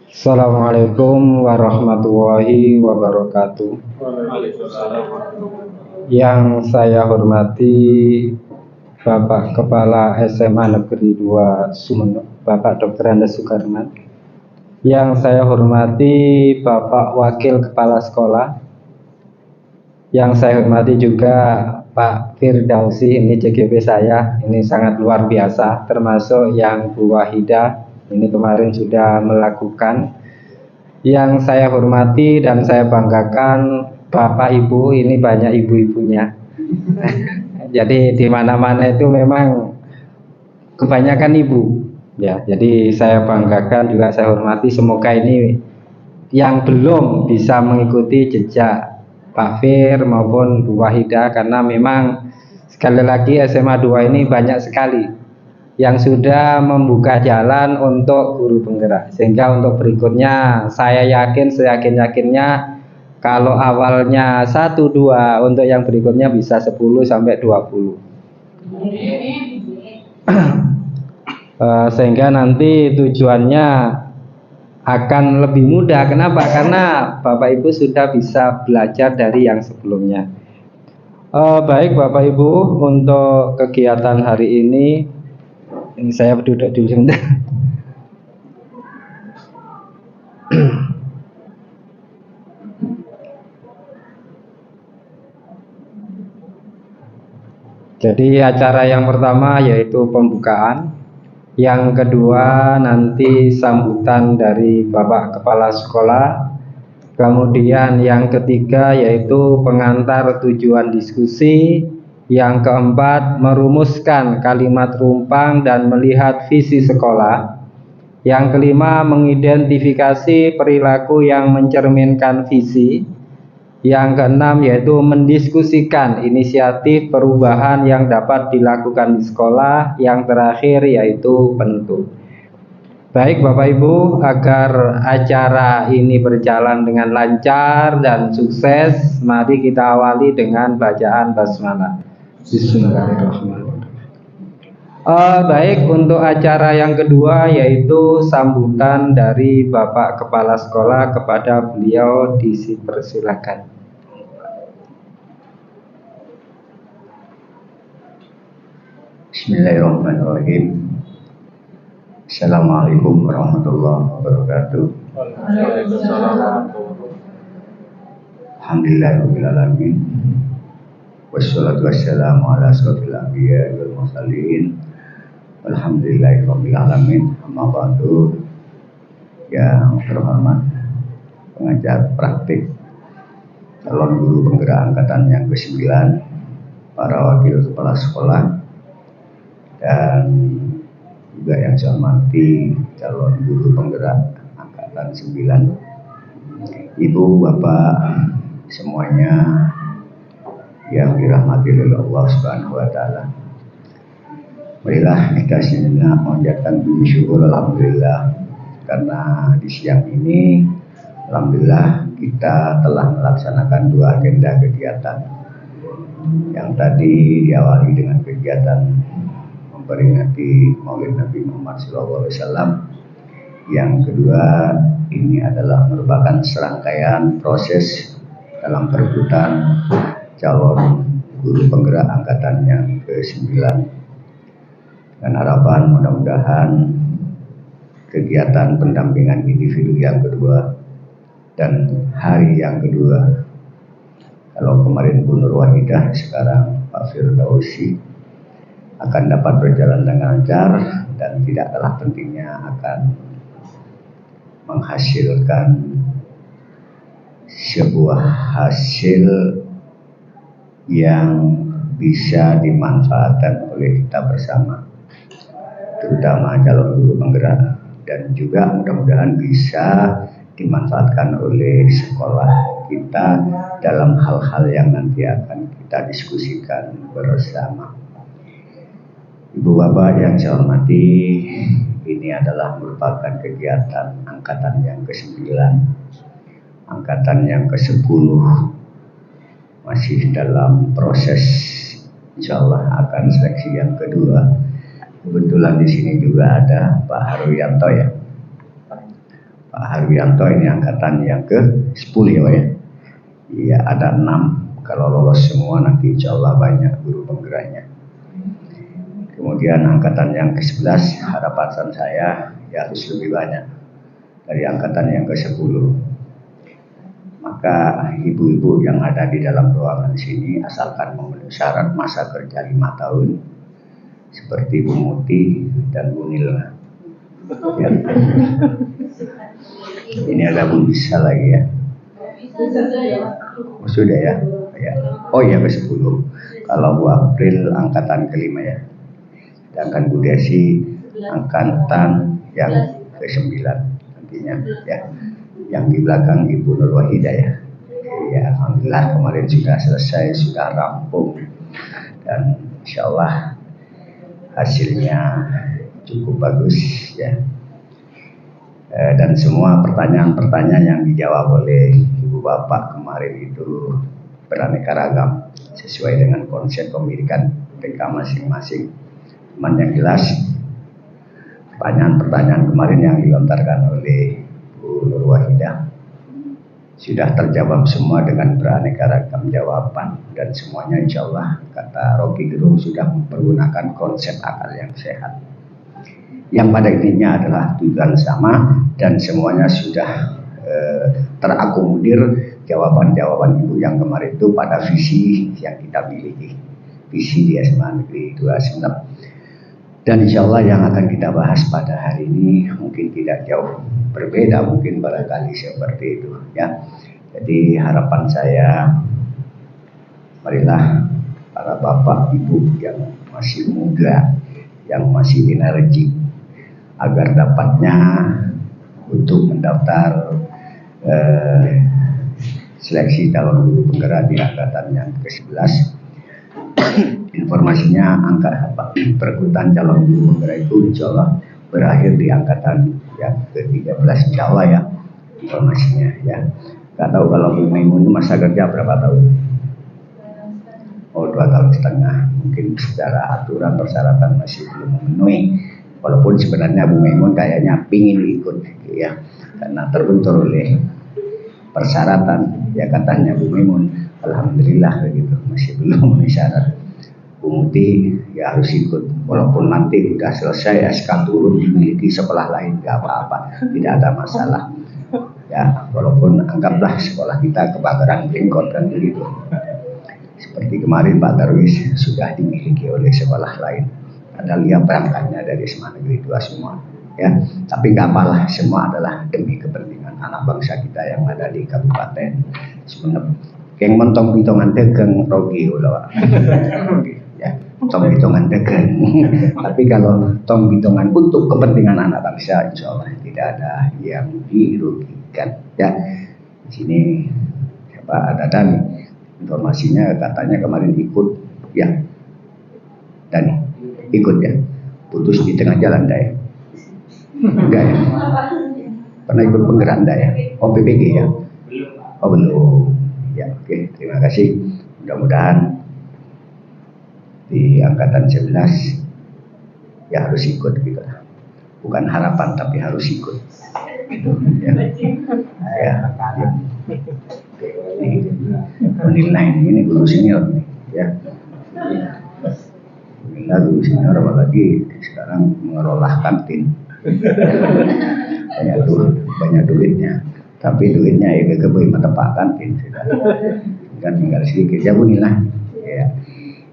Assalamualaikum warahmatullahi wabarakatuh. Yang saya hormati Bapak Kepala SMA Negeri 2 Sumeneb, Bapak Dr. Andes Sukarman. Yang saya hormati Bapak Wakil Kepala Sekolah. Yang saya hormati juga Pak Firdausi, ini CGP saya, ini sangat luar biasa, termasuk yang Bu Wahidah, ini kemarin sudah melakukan. Yang saya hormati dan saya banggakan Bapak Ibu, ini banyak ibu-ibunya. Jadi di mana-mana itu memang kebanyakan ibu. Ya, jadi saya banggakan juga saya hormati. Semoga ini yang belum bisa mengikuti jejak Pak Fir maupun Bu Wahidah, karena memang sekali lagi SMA 2 ini banyak sekali yang sudah membuka jalan untuk guru penggerak, sehingga untuk berikutnya saya yakin seyakin-yakinnya kalau awalnya 1-2, untuk yang berikutnya bisa 10 sampai 20. Sehingga nanti tujuannya akan lebih mudah. Kenapa? Karena Bapak Ibu sudah bisa belajar dari yang sebelumnya. Baik Bapak Ibu, untuk kegiatan hari ini saya duduk dulu sebentar. Jadi acara yang pertama yaitu pembukaan, yang kedua nanti sambutan dari Bapak Kepala Sekolah, kemudian yang ketiga yaitu pengantar tujuan diskusi, yang keempat merumuskan kalimat rumpang dan melihat visi sekolah, yang kelima mengidentifikasi perilaku yang mencerminkan visi, yang keenam yaitu mendiskusikan inisiatif perubahan yang dapat dilakukan di sekolah, yang terakhir yaitu penutup. Baik Bapak Ibu, agar acara ini berjalan dengan lancar dan sukses, mari kita awali dengan bacaan basmalah. Bismillahirrahmanirrahim. Baik, untuk acara yang kedua yaitu sambutan dari Bapak Kepala Sekolah, kepada beliau dipersilakan. Bismillahirrahmanirrahim. Assalamualaikum warahmatullahi wabarakatuh. Alhamdulillahirabbil alamin. Wassalatu wassalamu ala asyrofil anbiya'i wal mursalin. Alhamdulillahirabbil alamin. Amma ba'du. Yang terhormat pengajar praktik calon guru penggerak angkatan yang ke-9, para wakil kepala sekolah, dan juga yang saya hormati calon guru penggerak angkatan 9, ibu bapak semuanya yang dirahmati oleh Allah Subhanahu wa taala. Marilah kita sejenak mengucapkan puji syukur alhamdulillah, karena di siang ini alhamdulillah kita telah melaksanakan 2 agenda kegiatan. Yang tadi diawali dengan kegiatan memperingati Maulid Nabi Muhammad SAW. Yang kedua, ini adalah merupakan serangkaian proses dalam perebutan calon guru penggerak angkatan yang ke-9. Dengan harapan mudah-mudahan kegiatan pendampingan individu yang kedua dan hari yang kedua, kalau kemarin Bu Nur Wahidah, sekarang Pak Firdausi, akan dapat berjalan dengan lancar dan tidak kalah pentingnya akan menghasilkan sebuah hasil yang bisa dimanfaatkan oleh kita bersama, terutama calon guru penggerak, dan juga mudah-mudahan bisa dimanfaatkan oleh sekolah kita dalam hal-hal yang nanti akan kita diskusikan bersama. Ibu bapak yang saya hormati, ini adalah merupakan kegiatan angkatan yang ke-9, angkatan yang ke-10, masih dalam proses, insya Allah akan seleksi yang kedua. Kebetulan di sini juga ada Pak Haryanto ya. Pak Pak Harwianto ini angkatan yang ke-10 ya Pak ya. Iya, ada 6. Kalau lolos semua nanti insya Allah banyak guru penggeraknya. Kemudian angkatan yang ke-11, harapan saya ya harus lebih banyak dari angkatan yang ke-10. Maka ibu-ibu yang ada di dalam ruangan sini asalkan memenuhi syarat masa kerja 5 tahun seperti Bu Muti dan Bu Nilna. Ya. Ini ada Bu Bisa lagi ya. Oh, sudah ya. Oh ya ke-10. Kalau Bu April angkatan ke-5 ya. Sedangkan Bu Desi angkatan yang ke-9 nantinya ya. Yang di belakang Ibu Nur Wahidah ya. Ya, alhamdulillah kemarin sudah selesai, sudah rampung dan insya Allah hasilnya cukup bagus ya. Dan semua pertanyaan-pertanyaan yang dijawab oleh Ibu Bapak kemarin itu beraneka ragam sesuai dengan konsep pendidikan TK masing-masing. Cuman yang jelas pertanyaan-pertanyaan kemarin yang dilontarkan oleh Bu Nur Wahidah sudah terjawab semua dengan beraneka ragam jawaban dan semuanya insya Allah kata Rocky Gerung sudah mempergunakan konsep akal yang sehat. Yang pada intinya adalah tujuan sama dan semuanya sudah terakomodir jawaban-jawaban Ibu yang kemarin itu pada visi yang kita miliki, visi di SMA Negeri 2 Sumeneb. Dan insya Allah yang akan kita bahas pada hari ini mungkin tidak jauh berbeda, mungkin barangkali seperti itu ya. Jadi harapan saya, marilah para bapak ibu yang masih muda, yang masih energi, agar dapatnya untuk mendaftar seleksi calon guru penggerak di angkatan yang ke-11. Informasinya angka perekrutan calon guru penggerak itu insya Allah berakhir di angkatan yang ke-13 insya Allah ya informasinya ya. Gak tahu kalau Bu Maimun masa kerja berapa tahun? Oh 2 tahun setengah. Mungkin secara aturan persyaratan masih belum memenuhi. Walaupun sebenarnya Bu Maimun kayaknya pingin ikut gitu ya. Karena terbentur oleh persyaratan ya katanya Bu Maimun. Alhamdulillah begitu masih belum memenuhi syarat. Bu Muti ya harus ikut walaupun nanti sudah selesai SK turun dimiliki sekolah lain gak apa-apa, tidak ada masalah ya, walaupun anggaplah sekolah kita kebakaran jenggot kan begitu seperti kemarin Pak Darwis sudah dimiliki oleh sekolah lain, ada lihat berangkatnya dari SMA Negeri 2 semua ya, tapi gak apalah, semua adalah demi kepentingan anak bangsa kita yang ada di Kabupaten Sumeneb. Keng mentong hitungan dagang rogi ulah ya, tong hitungan dagang. Tapi kalau tong hitungan untuk kepentingan anak bangsa, insya Allah tidak ada yang dirugikan. Ya, di sini Pak ada Dani, informasinya katanya kemarin ikut, ya, Dani ikut ya, putus di tengah jalan dah ya, enggak ya, pernah ikut penggerak dah ya, oh PPG ya, oh belum. Ya, oke, terima kasih. Mudah-mudahan di angkatan 11 ya harus ikut gitu. Bukan harapan tapi harus ikut. Gitu, ya. Ya. Menilai ini guru senior ya. Menilai guru senior apalagi sekarang mengelola kantin. Banyak duitnya. Tapi duitnya ya kebui tepak kantin sudah. Dan tinggal sedikit ya bunilah. Ya.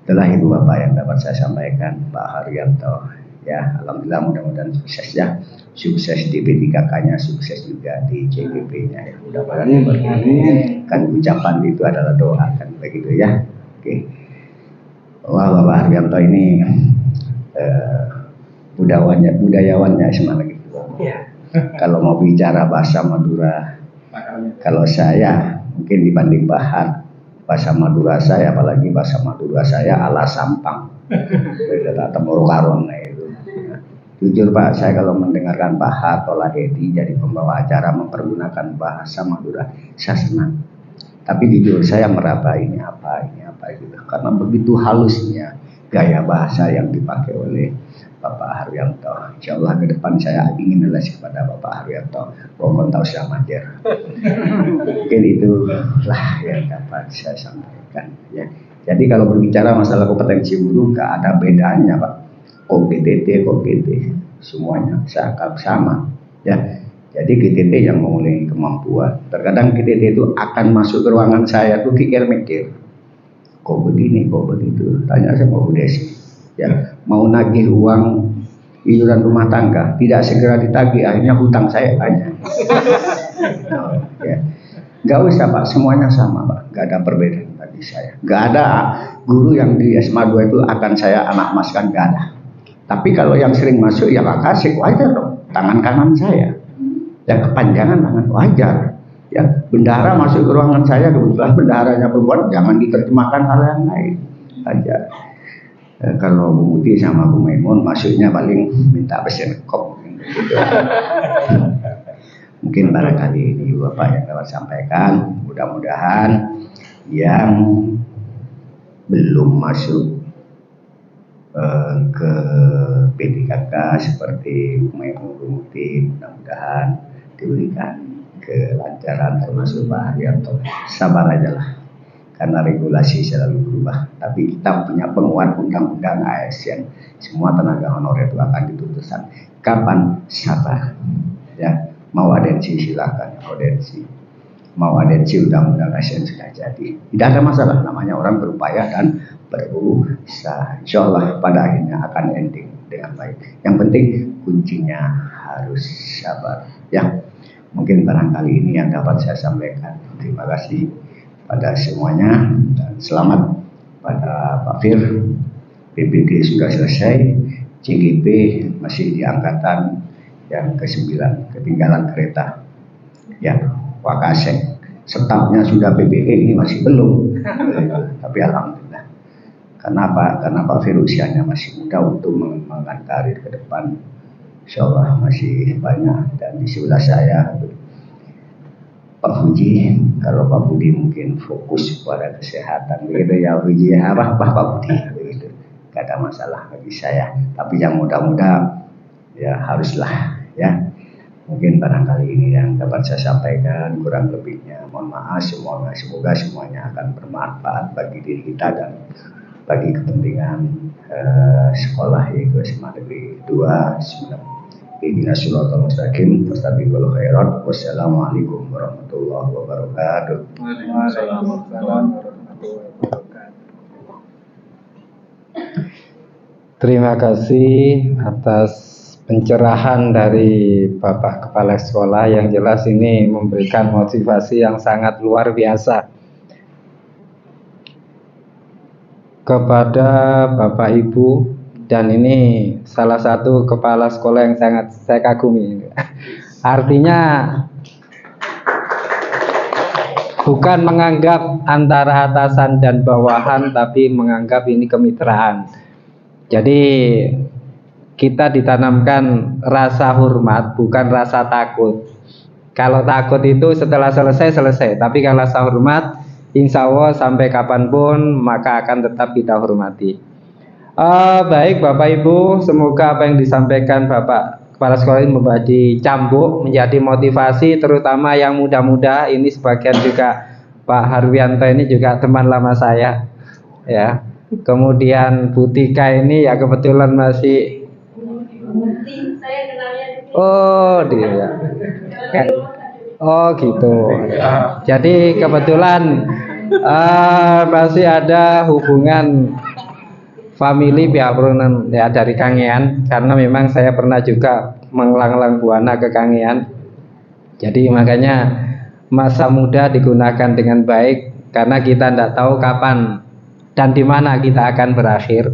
Itulah Ibu Bapak yang dapat saya sampaikan Pak Harwianto. Ya, alhamdulillah mudah-mudahan sukses ya. Sukses di P3K-nya, sukses juga di CGP-nya ya. Mudah-mudahan seperti itu. Kan ucapan itu adalah doa kan begitu ya. Oke. Wah, Bapak Harwianto ini budayawannya semangat gitu. Ya. Kalau mau bicara bahasa Madura, kalau saya mungkin dibanding bahasa Madura saya, apalagi bahasa Madura saya ala sampang, beda temur karon itu. Jujur Pak, saya kalau mendengarkan Pak Hatola Edi jadi pembawa acara mempergunakan bahasa Madura, saya senang. Tapi jujur saya meraba ini apa gitu, karena begitu halusnya gaya bahasa yang dipakai oleh Bapak Haryanto. Insya Allah ke depan saya ingin relasi kepada Bapak Haryanto. Pokoknya tahu saya majer. Mungkin itulah yang dapat saya sampaikan. Ya. Jadi kalau berbicara masalah kompetensi guru, nggak ada bedanya Pak. Kok GTT, kok GT, semuanya saya anggap sama. Ya. Jadi GTT yang memulai kemampuan. Terkadang GTT itu akan masuk ke ruangan saya tuh mikir-mikir. Kok begini, kok begitu. Tanya sama Bu Desi. Ya, mau nagih uang iuran rumah tangga tidak segera ditagih, akhirnya hutang saya banyak. Ya. Nggak usah Pak, semuanya sama Pak, nggak ada perbedaan bagi saya. Nggak ada guru yang di SMA 2 itu akan saya anak emaskan, nggak ada. Tapi kalau yang sering masuk ya Pak kasih, wajar dong, tangan kanan saya yang kepanjangan tangan, wajar. Ya, bendahara masuk ke ruangan saya, kebetulan bendaharanya perempuan, jangan diterjemahkan hal yang lain, wajar. Kalau Bu Muti sama Bu Maimun masuknya paling minta pesen kop gitu. Mungkin barangkali ini Bapak yang dapat sampaikan. Mudah-mudahan yang belum masuk ke PDKK seperti Bu Maimun, Bu Muti, mudah-mudahan diberikan kelancaran termasuk Pak Haryanto. Sabar aja lah. Karena regulasi selalu berubah, tapi kita punya penguat undang-undang ASN, semua tenaga honorer itu akan ditutusan. Kapan? Sabar. Ya, mau adensi silakan audensi, mau adensi undang-undang ASN sudah jadi, tidak ada masalah. Namanya orang berupaya dan berusaha. Insya Allah pada akhirnya akan ending dengan baik. Yang penting kuncinya harus sabar. Ya, mungkin barangkali ini yang dapat saya sampaikan. Terima kasih pada semuanya dan selamat pada Pak Fir. PBD sudah selesai, CGP masih di angkatan yang ke-9, ketinggalan kereta. Ya, Wakasek, setapnya sudah PBE, ini masih belum. Tapi alhamdulillah. Kenapa? Karena Pak Fir usianya masih muda untuk mengembangkan karir ke depan. Insya Allah masih banyak. Dan di sebelah saya Pak Puji, kalau Pak Budi mungkin fokus pada kesehatan, begitu ya Puji, apa Pak Budi, begitu, gak ada masalah bagi saya. Tapi yang muda-muda ya haruslah ya. Mungkin barangkali ini yang dapat saya sampaikan, kurang lebihnya mohon maaf. Semoga semuanya akan bermanfaat bagi diri kita dan bagi kepentingan sekolah yaitu SMA Negeri 2 Ihdinas siratal mustaqim fastabiqul khairat. Wassalamualaikum warahmatullahi wabarakatuh. Terima kasih atas pencerahan dari Bapak Kepala Sekolah, yang jelas ini memberikan motivasi yang sangat luar biasa kepada Bapak Ibu. Dan ini salah satu kepala sekolah yang sangat saya kagumi. Artinya bukan menganggap antara atasan dan bawahan, tapi menganggap ini kemitraan. Jadi kita ditanamkan rasa hormat, bukan rasa takut. Kalau takut itu setelah selesai, tapi kalau rasa hormat, insya Allah sampai kapanpun maka akan tetap kita hormati. Baik Bapak Ibu, semoga apa yang disampaikan Bapak Kepala Sekolah ini menjadi cambuk, menjadi motivasi, terutama yang muda-muda. Ini sebagian juga Pak Haryanto ini juga teman lama saya, ya. Kemudian Bu Tika ini ya kebetulan masih. Oh dia, ya. Oh gitu. Jadi kebetulan masih ada hubungan family pihak Brunan ya dari Kangean, karena memang saya pernah juga menglang-lang buana ke Kangean. Jadi makanya masa muda digunakan dengan baik, karena kita tidak tahu kapan dan di mana kita akan berakhir.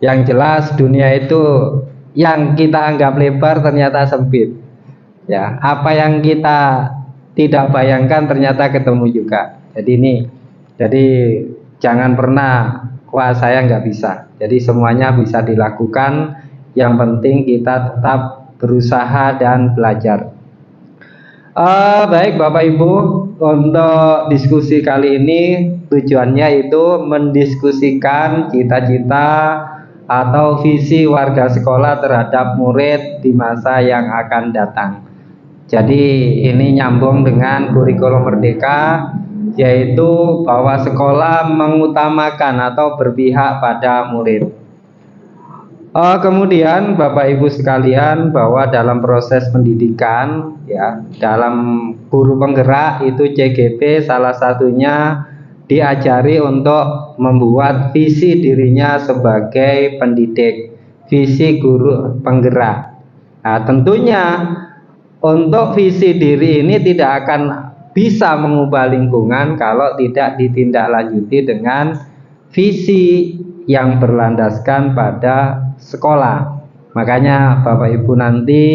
Yang jelas dunia itu yang kita anggap lebar ternyata sempit. Ya, apa yang kita tidak bayangkan ternyata ketemu juga. Jadi jangan pernah wah saya nggak bisa. Jadi semuanya bisa dilakukan. Yang penting kita tetap berusaha dan belajar. Baik Bapak Ibu, untuk diskusi kali ini tujuannya itu mendiskusikan cita-cita atau visi warga sekolah terhadap murid di masa yang akan datang. Jadi ini nyambung dengan kurikulum merdeka, yaitu bahwa sekolah mengutamakan atau berpihak pada murid. Kemudian Bapak Ibu sekalian, bahwa dalam proses pendidikan ya, dalam guru penggerak itu CGP salah satunya diajari untuk membuat visi dirinya sebagai pendidik, visi guru penggerak. Nah, tentunya untuk visi diri ini tidak akan bisa mengubah lingkungan kalau tidak ditindaklanjuti dengan visi yang berlandaskan pada sekolah. Makanya Bapak Ibu nanti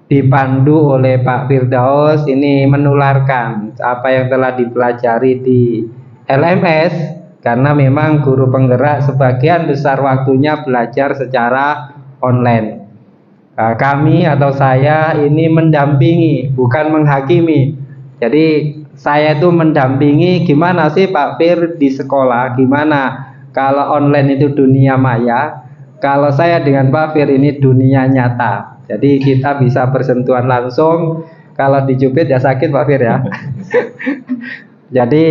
dipandu oleh Pak Firdaus ini menularkan apa yang telah dipelajari di LMS, karena memang guru penggerak sebagian besar waktunya belajar secara online. Nah, kami atau saya ini mendampingi, bukan menghakimi. Jadi saya itu mendampingi, gimana sih Pak Fir di sekolah, gimana kalau online itu dunia maya, kalau saya dengan Pak Fir ini dunia nyata. Jadi kita bisa bersentuhan langsung. Kalau dicubit ya sakit Pak Fir ya. Jadi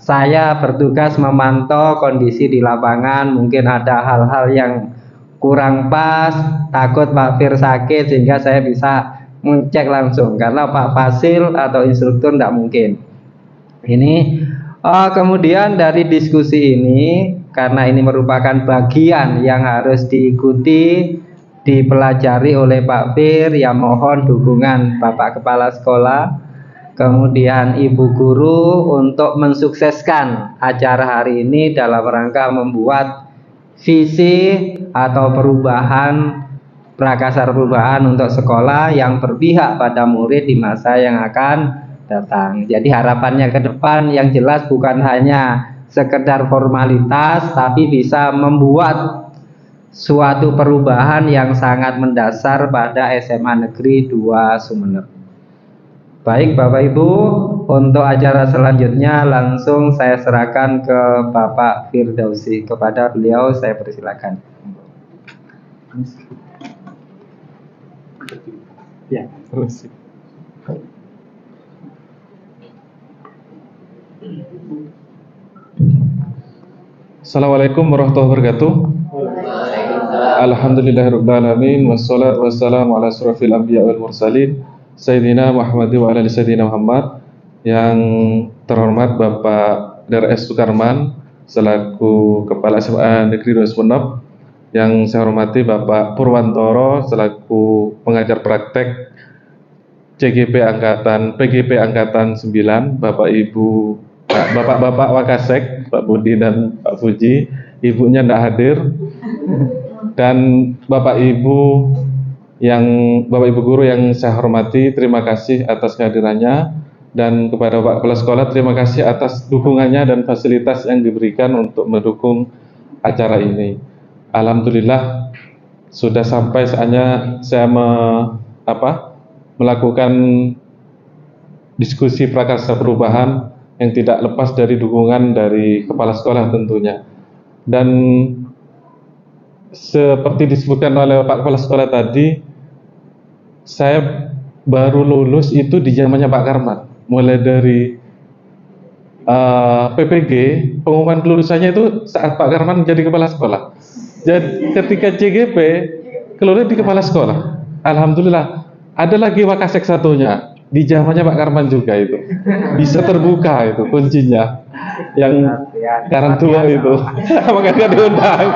saya bertugas memantau kondisi di lapangan. Mungkin ada hal-hal yang kurang pas, takut Pak Fir sakit, sehingga saya bisa mengecek langsung, karena Pak Fasil atau instruktur tidak mungkin. Ini kemudian dari diskusi ini, karena ini merupakan bagian yang harus diikuti, dipelajari oleh Pak Fir, ya mohon dukungan Bapak Kepala Sekolah, kemudian Ibu Guru untuk mensukseskan acara hari ini dalam rangka membuat visi atau perubahan, prakasar perubahan untuk sekolah yang berpihak pada murid di masa yang akan datang. Jadi harapannya ke depan yang jelas bukan hanya sekedar formalitas, tapi bisa membuat suatu perubahan yang sangat mendasar pada SMA Negeri 2 Sumeneb. Baik Bapak Ibu, untuk acara selanjutnya langsung saya serahkan ke Bapak Firdausi. Kepada beliau saya persilakan. Ya, terus. Assalamualaikum warahmatullahi wabarakatuh. Alhamdulillahirabbil alamin, wassalatu wassalamu ala asyrofil anbiya wal mursalin Sayyidina Muhammad wa ala Sayyidina Muhammad. Yang terhormat Bapak DRS Sukarman selaku Kepala SMA Negeri 2 Sumeneb. Yang saya hormati Bapak Purwantoro selaku pengajar praktek PGP Angkatan 9, Bapak Ibu, Bapak-bapak Wakasek, Pak Budi dan Pak Fuji, ibunya tidak hadir, dan Bapak Ibu guru yang saya hormati, terima kasih atas kehadirannya, dan kepada Pak Kepala Sekolah terima kasih atas dukungannya dan fasilitas yang diberikan untuk mendukung acara ini. Alhamdulillah sudah sampai saatnya saya melakukan diskusi prakarsa perubahan yang tidak lepas dari dukungan dari kepala sekolah tentunya. Dan seperti disebutkan oleh Pak Kepala Sekolah tadi, saya baru lulus itu di zamannya Pak Karman. Mulai dari PPG, pengumuman kelulusannya itu saat Pak Karman menjadi kepala sekolah. Jadi ketika CGP, keluar di kepala sekolah. Alhamdulillah, ada lagi Wakasek satunya. Di zamannya Pak Karman juga itu. Bisa terbuka itu kuncinya. Yang karang tua itu. Makanya diundang.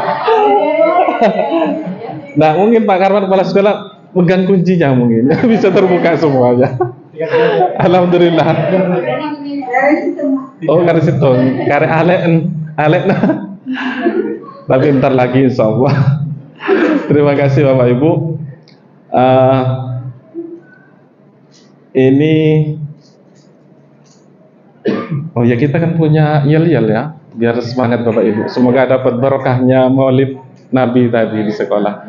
Nah, mungkin Pak Karman kepala sekolah pegang kuncinya mungkin. Bisa terbuka semuanya. Alhamdulillah. Oh, kare setong, kare alek nah. Tapi ntar lagi insya Allah. Terima kasih Bapak Ibu. Ini oh ya, kita kan punya yel-yel ya, biar semangat Bapak Ibu. Semoga dapat barokahnya Maulid Nabi tadi di sekolah.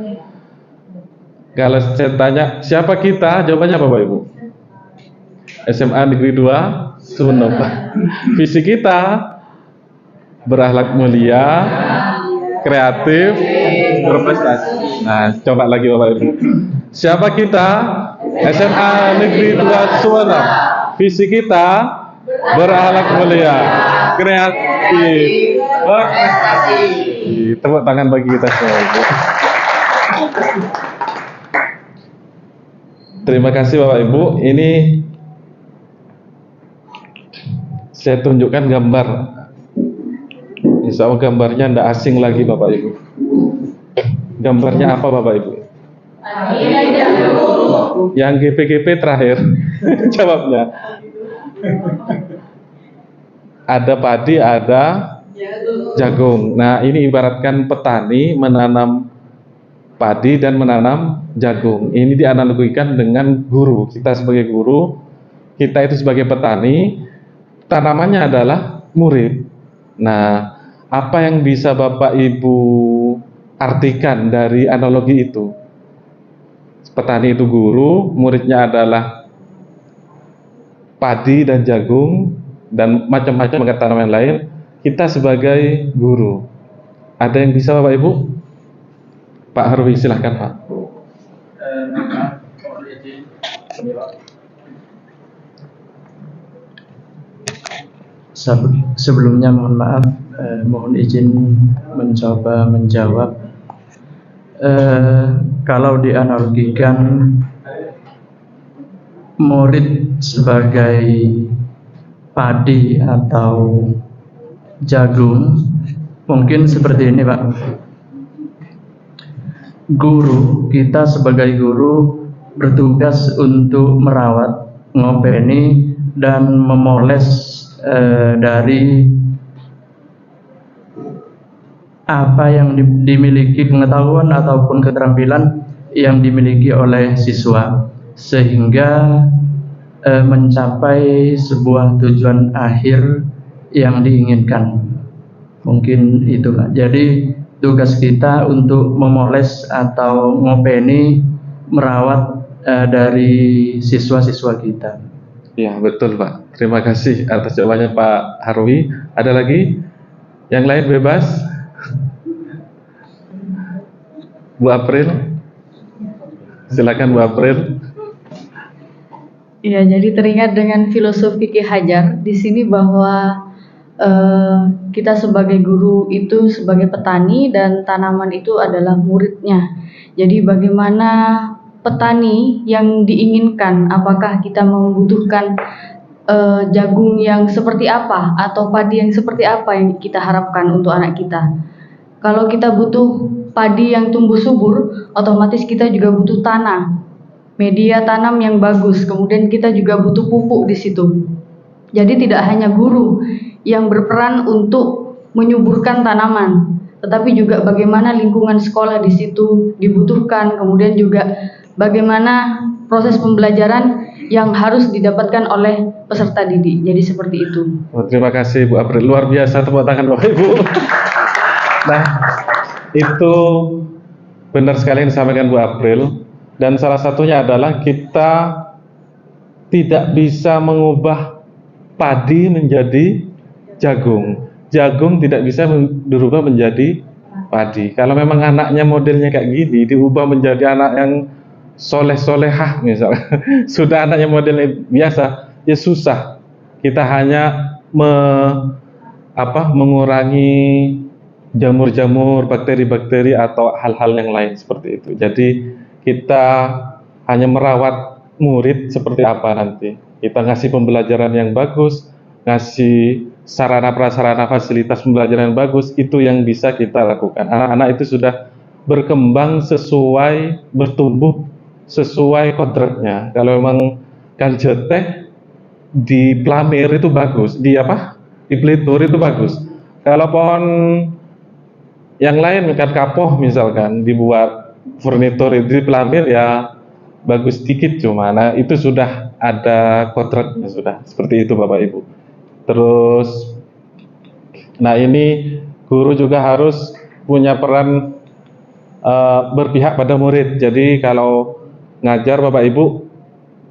Kalau saya tanya siapa kita, jawabannya Bapak Ibu, SMA Negeri 2 Sumeneb. Visi kita berakhlak mulia, kreatif, berprestasi. Nah, coba lagi Bapak Ibu. Siapa kita? SMA Negeri 2 Sumeneb. Visi kita berakhlak mulia, kreatif, berprestasi. Tepuk tangan bagi kita semua. Terima kasih Bapak Ibu. Ini saya tunjukkan gambar. Insya Allah gambarnya tidak asing lagi Bapak Ibu. Gambarnya apa Bapak Ibu? Yang GP-GP terakhir jawabnya. Ada padi, ada jagung. Nah, ini ibaratkan petani menanam padi dan menanam jagung. Ini dianalogikan dengan guru. Kita sebagai guru, kita itu sebagai petani, tanamannya adalah murid. Nah, apa yang bisa Bapak Ibu artikan dari analogi itu? Petani itu guru, muridnya adalah padi dan jagung dan macam-macam tanaman lain. Kita sebagai guru. Ada yang bisa Bapak Ibu? Pak Harwi, silahkan Pak. Sebelumnya mohon maaf, mohon izin mencoba menjawab. Kalau dianalogikan murid sebagai padi atau jagung, mungkin seperti ini Pak. Guru, kita sebagai guru bertugas untuk merawat, ngopeni, dan memoles dari apa yang dimiliki pengetahuan ataupun keterampilan yang dimiliki oleh siswa, sehingga mencapai sebuah tujuan akhir yang diinginkan. Mungkin itu Pak. Jadi tugas kita untuk memoles atau ngopeni, merawat dari siswa-siswa kita. Ya, betul Pak. Terima kasih atas jawabannya Pak Harwi. Ada lagi? Yang lain bebas? Bu April? Silakan Bu April. Ya, jadi teringat dengan filosofi Ki Hajar di sini bahwa kita sebagai guru itu sebagai petani dan tanaman itu adalah muridnya. Jadi bagaimana petani yang diinginkan, apakah kita membutuhkan jagung yang seperti apa atau padi yang seperti apa yang kita harapkan untuk anak kita. Kalau kita butuh padi yang tumbuh subur, otomatis kita juga butuh tanah, media tanam yang bagus, kemudian kita juga butuh pupuk di situ. Jadi tidak hanya guru yang berperan untuk menyuburkan tanaman, tetapi juga bagaimana lingkungan sekolah di situ dibutuhkan, kemudian juga bagaimana proses pembelajaran yang harus didapatkan oleh peserta didik. Jadi seperti itu. Oh, terima kasih Bu April, luar biasa, tepuk tangan Bapak Ibu. Nah, itu benar sekali yang disampaikan Bu April, dan salah satunya adalah kita tidak bisa mengubah padi menjadi jagung, jagung tidak bisa dirubah menjadi padi. Kalau memang anaknya modelnya kayak gini, diubah menjadi anak yang soleh-solehah misalnya, sudah anaknya modelnya biasa, ya susah. Kita hanya mengurangi jamur-jamur, bakteri-bakteri atau hal-hal yang lain seperti itu. Jadi kita hanya merawat murid seperti apa nanti. Kita ngasih pembelajaran yang bagus, ngasih sarana prasarana fasilitas pembelajaran yang bagus, itu yang bisa kita lakukan. Anak-anak itu sudah berkembang sesuai, bertumbuh sesuai kodratnya. Kalau memang kan jeteh di Plamir itu bagus, di Plitur itu bagus. Kalau pohon yang lain kan kapoh misalkan dibuat furnitur itu di Plamir ya bagus sedikit cuma. Nah, itu sudah ada kodratnya sudah. Seperti itu Bapak Ibu. Terus nah ini guru juga harus punya peran berpihak pada murid. Jadi kalau ngajar Bapak Ibu,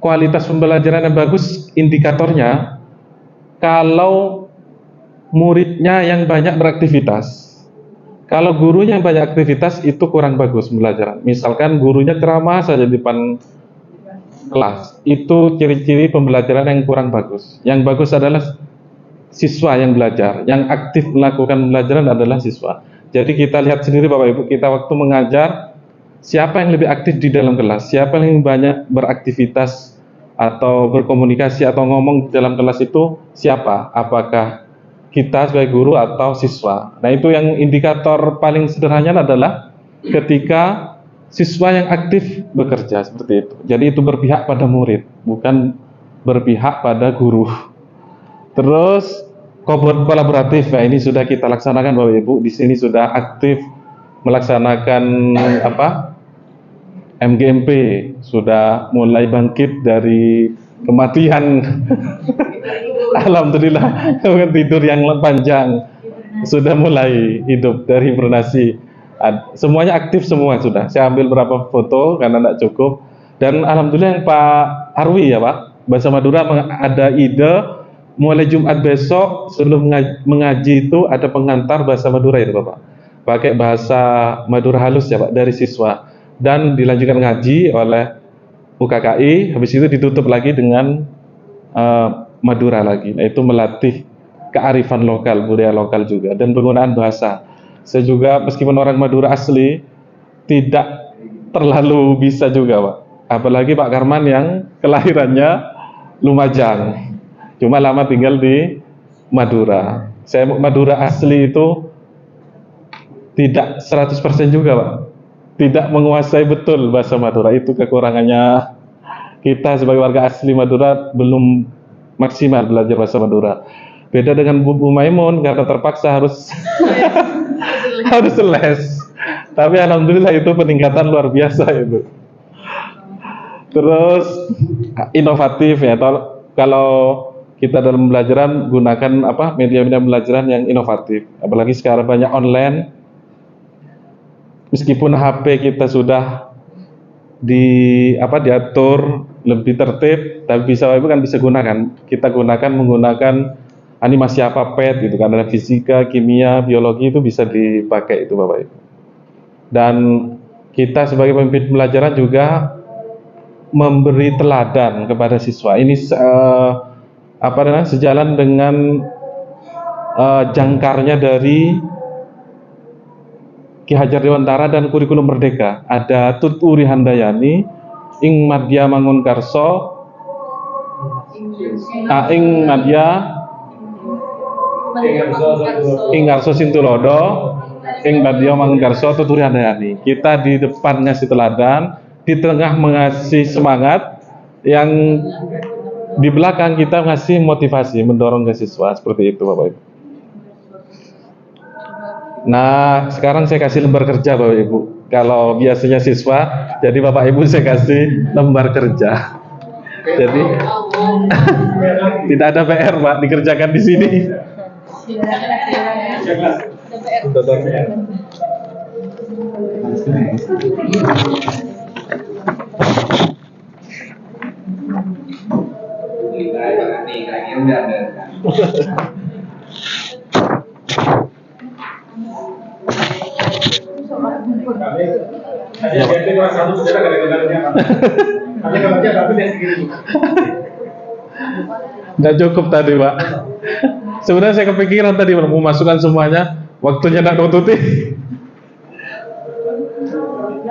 kualitas pembelajaran yang bagus indikatornya kalau muridnya yang banyak beraktivitas. Kalau gurunya banyak aktivitas itu kurang bagus pembelajaran. Misalkan gurunya ceramah saja di depan kelas, itu ciri-ciri pembelajaran yang kurang bagus. Yang bagus adalah siswa yang belajar, yang aktif melakukan pembelajaran adalah siswa. Jadi kita lihat sendiri Bapak Ibu, kita waktu mengajar, siapa yang lebih aktif di dalam kelas, siapa yang banyak beraktivitas atau berkomunikasi atau ngomong di dalam kelas itu siapa? Apakah kita sebagai guru atau siswa? Nah, itu yang indikator paling sederhana adalah ketika siswa yang aktif bekerja seperti itu. Jadi itu berpihak pada murid, bukan berpihak pada guru. Terus kolaboratif, ya ini sudah kita laksanakan Bapak Ibu. Di sini sudah aktif melaksanakan MGMP, sudah mulai bangkit dari kematian. Alhamdulillah, tidur yang panjang sudah mulai hidup dari hibernasi. Semuanya aktif semua sudah. Saya ambil beberapa foto karena tidak cukup. Dan alhamdulillah yang Pak Arwi ya Pak, Bahasa Madura ada ide mulai Jumat besok sebelum mengaji itu ada pengantar bahasa Madura itu Bapak. Pakai bahasa Madura halus ya Pak dari siswa. Dan dilanjutkan ngaji oleh UKKI, habis itu ditutup lagi dengan Madura lagi. Nah, itu melatih kearifan lokal, budaya lokal juga, dan penggunaan bahasa. Saya juga meskipun orang Madura asli, tidak terlalu bisa juga Pak. Apalagi Pak Karman yang kelahirannya Lumajang, cuma lama tinggal di Madura. Saya Madura asli itu tidak 100% juga Pak. Tidak menguasai betul bahasa Madura, itu kekurangannya kita sebagai warga asli Madura, belum maksimal belajar bahasa Madura. Beda dengan Bu Maimun karena terpaksa harus harus les. Tapi alhamdulillah itu peningkatan luar biasa itu. Terus inovatif ya. Kalau kita dalam pembelajaran gunakan media-media pembelajaran yang inovatif. Apalagi sekarang banyak online. Meskipun HP kita sudah diatur lebih tertib, tapi bisa Ibu kan bisa gunakan. Kita menggunakan animasi pet gitu kan, ada fisika, kimia, biologi itu bisa dipakai itu Bapak Ibu. Dan kita sebagai pemimpin pembelajaran juga memberi teladan kepada siswa. Ini sejalan dengan jangkarnya dari Ki Hajar Dewantara dan kurikulum Merdeka. Ada Tuturi Handayani, ing Madya Mangunkarso, ing Madya ing Karso Sintulodo, ing Madya Mangunkarso, Tuturi Handayani. Kita di depan ngasih teladan, di tengah mengasih semangat, yang di belakang kita ngasih motivasi, mendorong ke siswa, seperti itu Bapak Ibu. Nah, sekarang saya kasih lembar kerja Bapak Ibu. Kalau biasanya siswa, jadi Bapak Ibu saya kasih lembar kerja. Jadi tidak ada PR Pak, dikerjakan di sini. Nggak cukup tadi Pak. Sebenarnya saya kepikiran tadi mau masukkan semuanya, waktunya nggak nututi.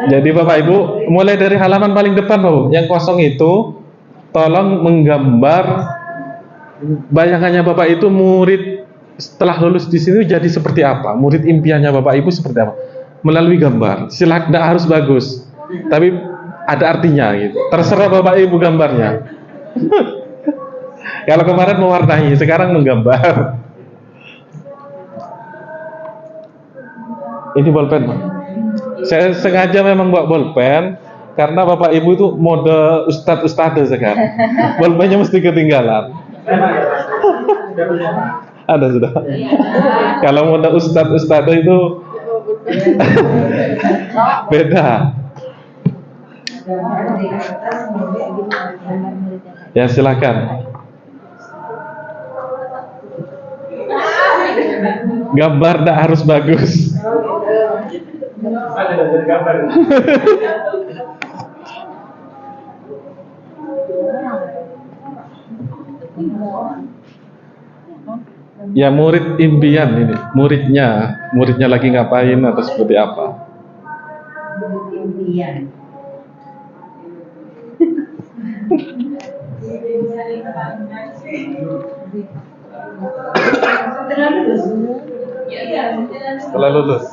Jadi Bapak Ibu mulai dari halaman paling depan Bapak, yang kosong itu tolong menggambar bayangannya Bapak itu murid setelah lulus di sini jadi seperti apa, murid impiannya Bapak Ibu seperti apa, melalui gambar. Silakan, tidak harus bagus, tapi ada artinya gitu. Terserah Bapak Ibu gambarnya. Kalau kemarin mewarnai, sekarang menggambar. Ini bolpen Pak. Saya sengaja memang bawa bolpen karena Bapak Ibu itu mode ustadz sekarang. Bolpennya mesti ketinggalan. Ada sudah. Kalau mode ustadz itu beda. Ya silakan. Gambar tidak harus bagus. Ya murid impian ini, muridnya lagi ngapain atau seperti apa? Setelah lulus.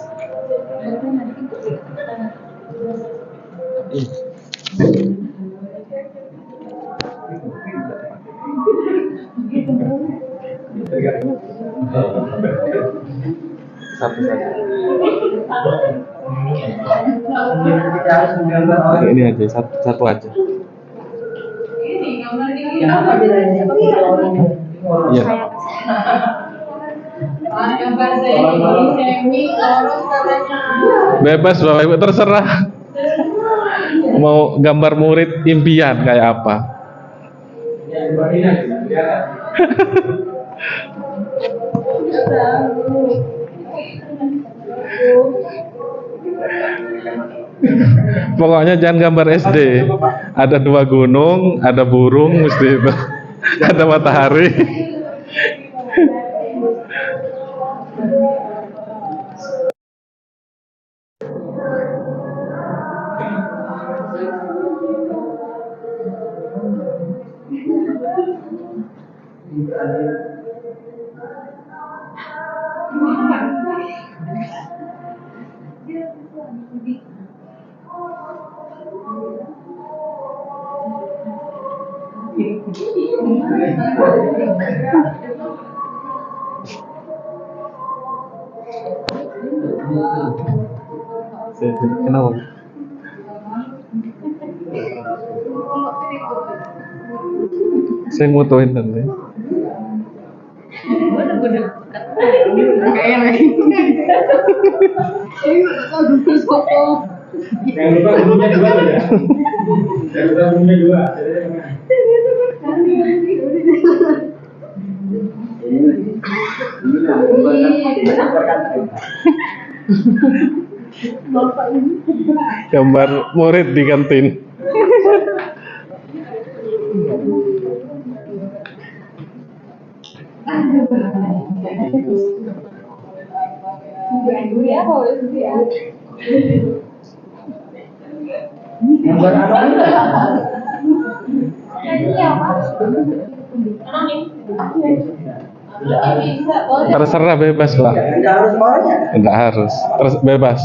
Satu saja. Ini aja, satu aja. Iya. Bebas Bapak Ibu, terserah. Mau gambar murid impian kayak apa? Pokoknya jangan gambar SD. Ada 2 gunung, ada burung mesti itu. Ada matahari. Kenapa? Saya mutuin nanti. Jangan lupa gurunya juga ya. Jangan lupa gurunya juga. Gambar murid di kantin. Terserah, bebas Pak. Tidak harus. Terus bebas.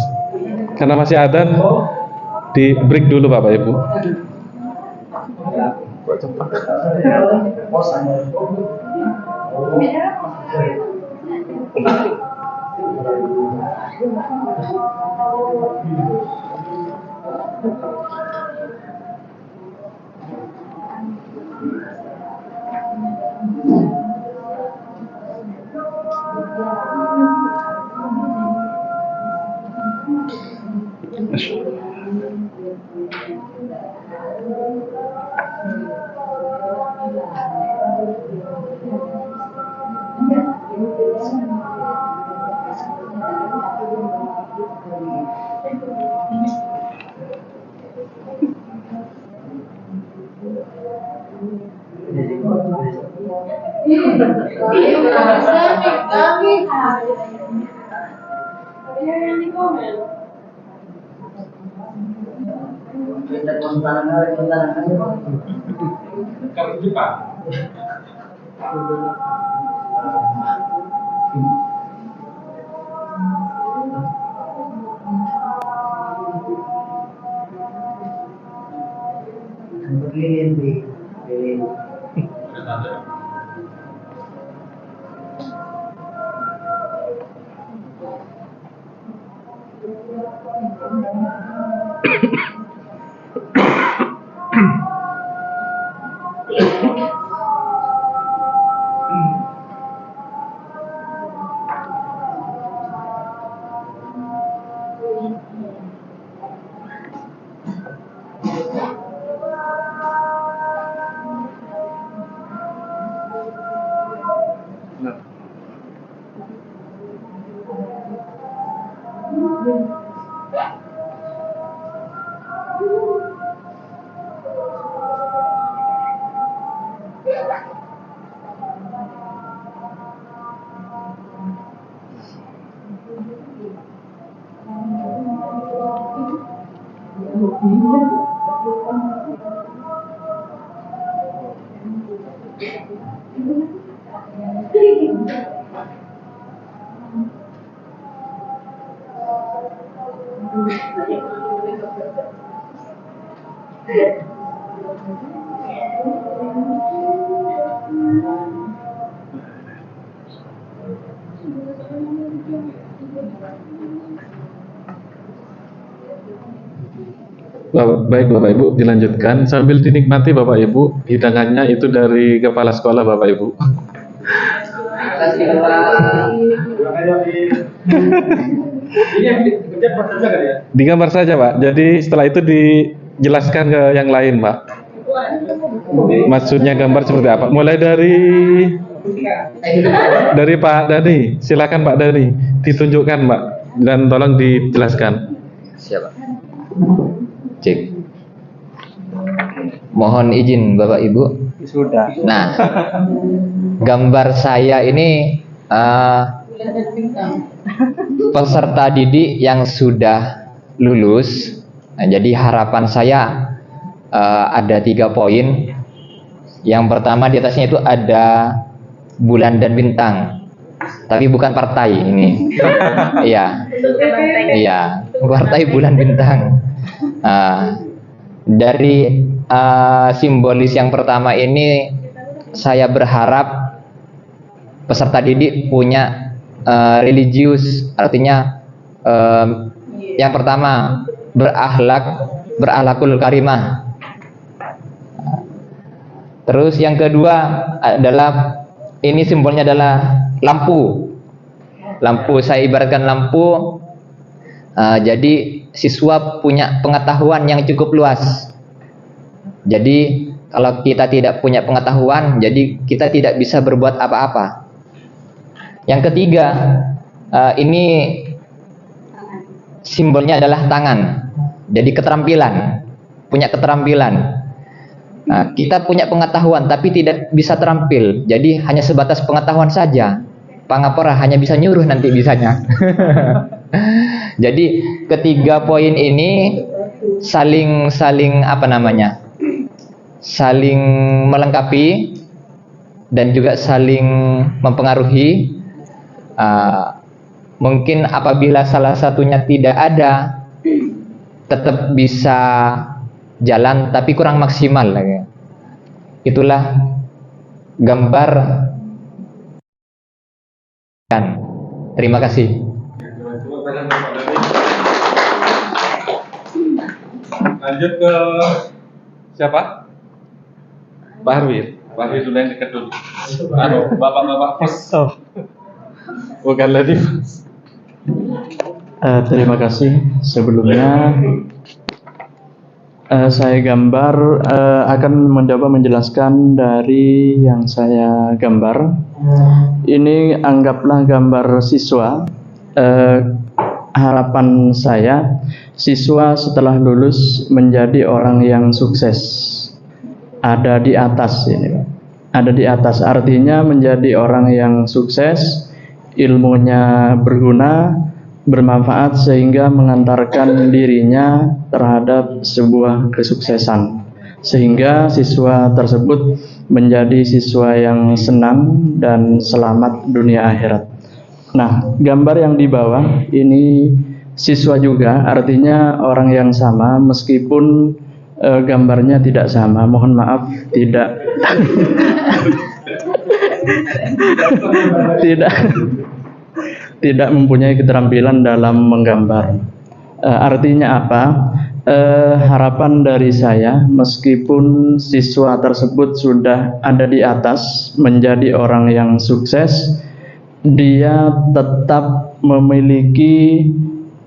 Karena masih ada, di break dulu Bapak Ibu. Baik Bapak Ibu, dilanjutkan sambil dinikmati Bapak Ibu, hidangannya itu dari kepala sekolah Bapak Ibu. Digambar saja Pak, jadi setelah itu dijelaskan ke yang lain Pak. Maksudnya gambar seperti apa? Mulai dari Pak Dani, silakan Pak Dani, ditunjukkan Pak, dan tolong dijelaskan. Siapa? Cek. Mohon izin Bapak Ibu. Sudah. Nah, gambar saya ini peserta didik yang sudah lulus. Nah, jadi harapan saya ada 3 poin. Yang pertama di atasnya itu ada bulan dan bintang, tapi bukan partai ini. Iya, iya, partai bulan bintang. Dari simbolis yang pertama ini, saya berharap peserta didik punya religius, artinya yang pertama berakhlakul karimah. Terus yang kedua adalah, ini simbolnya adalah lampu. Lampu, saya ibaratkan lampu. Jadi siswa punya pengetahuan yang cukup luas. Jadi kalau kita tidak punya pengetahuan, jadi kita tidak bisa berbuat apa-apa. Yang ketiga, ini simbolnya adalah tangan. Jadi keterampilan, punya keterampilan. Nah, kita punya pengetahuan tapi tidak bisa terampil. Jadi hanya sebatas pengetahuan saja. Pangapora hanya bisa nyuruh nanti bisanya. Jadi ketiga poin ini saling apa namanya? Saling melengkapi dan juga saling mempengaruhi. Mungkin apabila salah satunya tidak ada, tetap bisa jalan tapi kurang maksimal. Itulah gambar. Terima kasih. Lanjut ke siapa? Pak Harwir. Pak Harwir dulu yang dekat dulu. Bapak-bapak first. Bukan lagi. Terima kasih. Sebelumnya saya gambar akan mencoba menjelaskan dari yang saya gambar. Ini anggaplah gambar siswa. Harapan saya siswa setelah lulus menjadi orang yang sukses. Ada di atas ini, Pak. Ada di atas, artinya menjadi orang yang sukses, ilmunya berguna, bermanfaat sehingga mengantarkan dirinya terhadap sebuah kesuksesan, sehingga siswa tersebut menjadi siswa yang senang dan selamat dunia akhirat. Nah, gambar yang di bawah ini siswa juga, artinya orang yang sama meskipun gambarnya tidak sama. Mohon maaf tidak tidak mempunyai keterampilan dalam menggambar. Artinya apa? Harapan dari saya, meskipun siswa tersebut sudah ada di atas menjadi orang yang sukses, dia tetap memiliki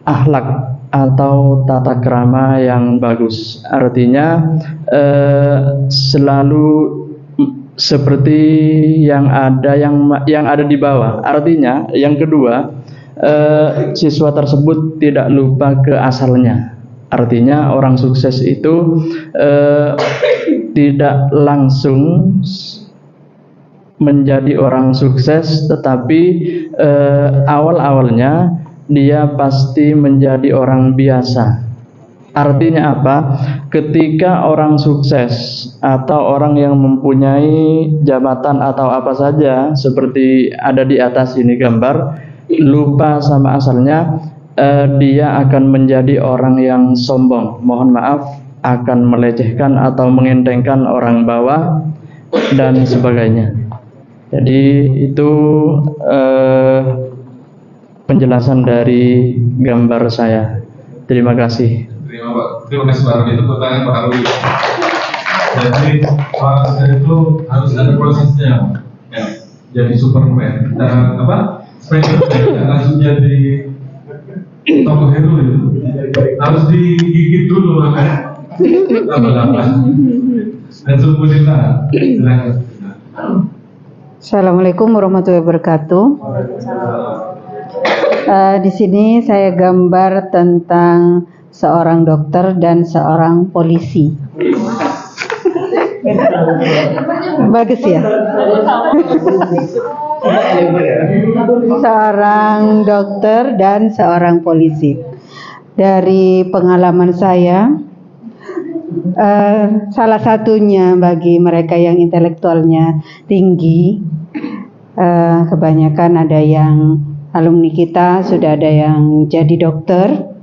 akhlak atau tata krama yang bagus. Artinya selalu seperti yang ada di bawah. Artinya yang kedua, siswa tersebut tidak lupa ke asalnya. Artinya orang sukses itu tidak langsung menjadi orang sukses, tetapi awal-awalnya dia pasti menjadi orang biasa. Artinya apa? Ketika orang sukses atau orang yang mempunyai jabatan atau apa saja seperti ada di atas ini gambar, lupa sama asalnya, dia akan menjadi orang yang sombong. Mohon maaf, akan melecehkan atau mengentengkan orang bawah dan sebagainya. Jadi itu penjelasan dari gambar saya. Terima kasih. Terima kasih Pak Arwi. Itu pertanyaan Pak Arwi. Jadi olahraga itu harus ada prosesnya, ya. Jadi Superman, Spiderman, tidak langsung jadi tokoh hero itu. Harus digigit dulu kan? Lama-lama. Dan sempurna. Silakan. Assalamualaikum warahmatullahi wabarakatuh. Di sini saya gambar tentang seorang dokter dan seorang polisi. Bagus ya. Seorang dokter dan seorang polisi. Dari pengalaman saya, salah satunya bagi mereka yang intelektualnya tinggi, kebanyakan ada yang alumni kita sudah ada yang jadi dokter.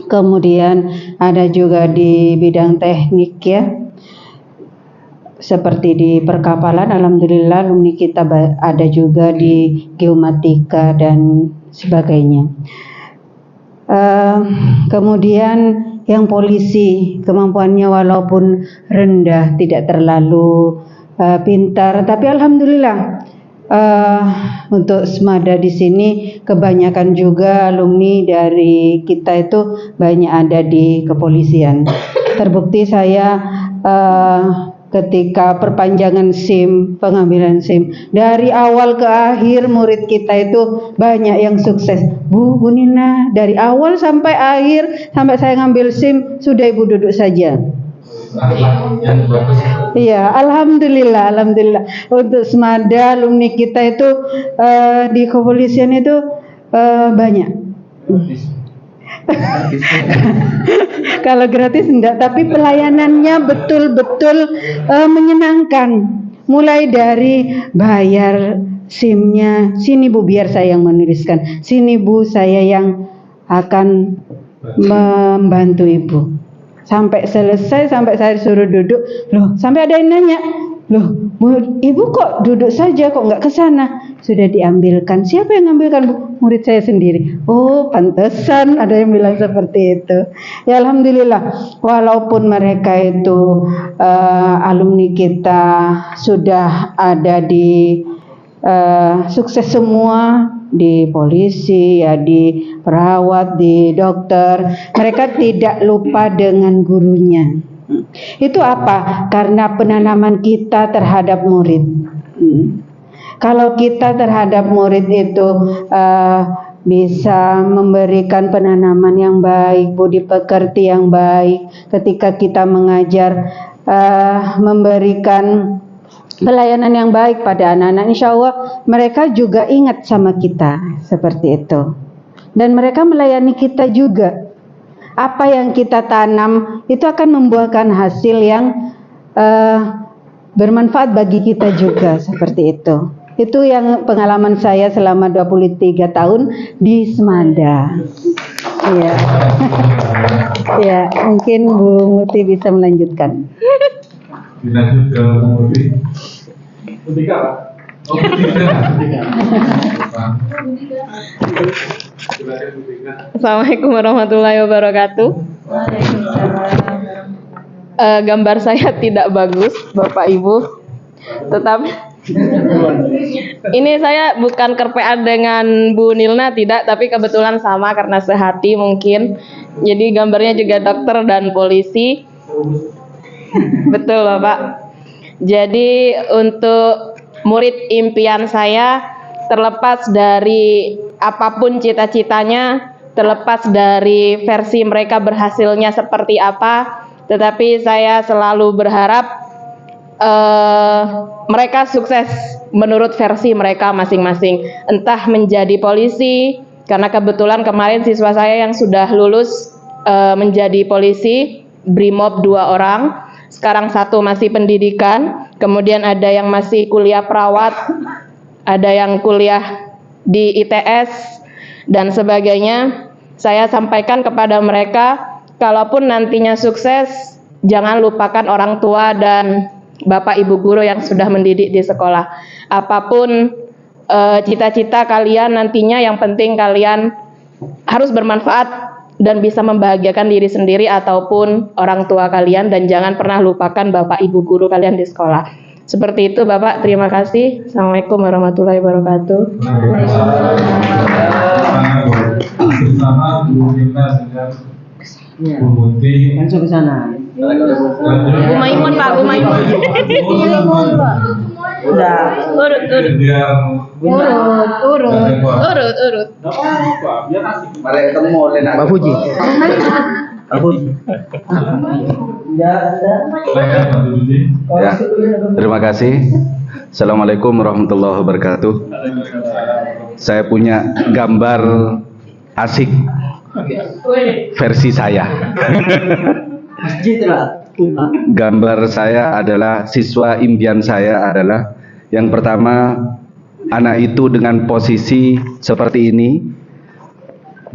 Kemudian ada juga di bidang teknik ya, seperti di perkapalan, alhamdulillah alumni kita ada juga di geomatika dan sebagainya. Kemudian yang polisi, kemampuannya walaupun rendah, tidak terlalu pintar, tapi alhamdulillah untuk Semada di sini kebanyakan juga alumni dari kita itu banyak ada di kepolisian. Terbukti saya ketika perpanjangan SIM, pengambilan SIM, dari awal ke akhir murid kita itu banyak yang sukses. Bu Nina, dari awal sampai akhir, sampai saya ngambil SIM, sudah Ibu duduk saja. Iya, alhamdulillah. Untuk Semada alumni kita itu di kepolisian itu banyak. Kalau gratis enggak, tapi pelayanannya betul-betul menyenangkan. Mulai dari bayar SIM-nya, sini Bu biar saya yang menuliskan, sini Bu saya yang akan membantu Ibu. Sampai selesai, sampai saya suruh duduk, loh sampai ada yang nanya, loh Ibu kok duduk saja, kok nggak ke sana? Sudah diambilkan. Siapa yang ngambilkan Bu? Murid saya sendiri. Oh pantesan ada yang bilang seperti itu. Ya alhamdulillah, walaupun mereka itu alumni kita sudah ada di sukses semua, di polisi, ya di perawat, di dokter, mereka tidak lupa dengan gurunya. Itu apa? Karena penanaman kita terhadap murid. Kalau kita terhadap murid itu bisa memberikan penanaman yang baik, budi pekerti yang baik, ketika kita mengajar, memberikan pelayanan yang baik pada anak-anak, insya Allah mereka juga ingat sama kita, seperti itu. Dan mereka melayani kita juga. Apa yang kita tanam itu akan membuahkan hasil yang bermanfaat bagi kita juga, seperti itu. Itu yang pengalaman saya selama 23 tahun di Semada. Iya. Ya, mungkin Bu Muti bisa melanjutkan. Dilanjut ke Bu Muti. Mutika, Pak. Oh, Mutika. Assalamualaikum warahmatullahi wabarakatuh. Gambar saya tidak bagus, Bapak Ibu. Tetapi ini saya bukan kerpean dengan Bu Nilna, tidak, tapi kebetulan sama karena sehati mungkin. Jadi gambarnya juga dokter dan polisi. Betul Bapak. Jadi untuk murid impian saya, terlepas dari apapun cita-citanya, terlepas dari versi mereka berhasilnya seperti apa, tetapi saya selalu berharap mereka sukses menurut versi mereka masing-masing. Entah menjadi polisi, karena kebetulan kemarin siswa saya yang sudah lulus menjadi polisi, Brimob 2 orang, sekarang 1 masih pendidikan, kemudian ada yang masih kuliah perawat, ada yang kuliah di ITS dan sebagainya. Saya sampaikan kepada mereka, kalaupun nantinya sukses, jangan lupakan orang tua dan Bapak Ibu guru yang sudah mendidik di sekolah. Apapun cita-cita kalian nantinya, yang penting kalian harus bermanfaat dan bisa membahagiakan diri sendiri ataupun orang tua kalian, dan jangan pernah lupakan Bapak Ibu guru kalian di sekolah. Seperti itu Bapak, terima kasih. Assalamualaikum warahmatullahi wabarakatuh. Bersama guru kita sedang memutih. Langsung ke sana. Bu Maimun Pak, Bu Maimun. Udah. Urut. Mari ketemu Lena. Pak Fuji. Ya, terima kasih. Assalamualaikum warahmatullahi wabarakatuh. Saya punya gambar asik versi saya. Gambar saya adalah, siswa impian saya adalah, yang pertama, anak itu dengan posisi seperti ini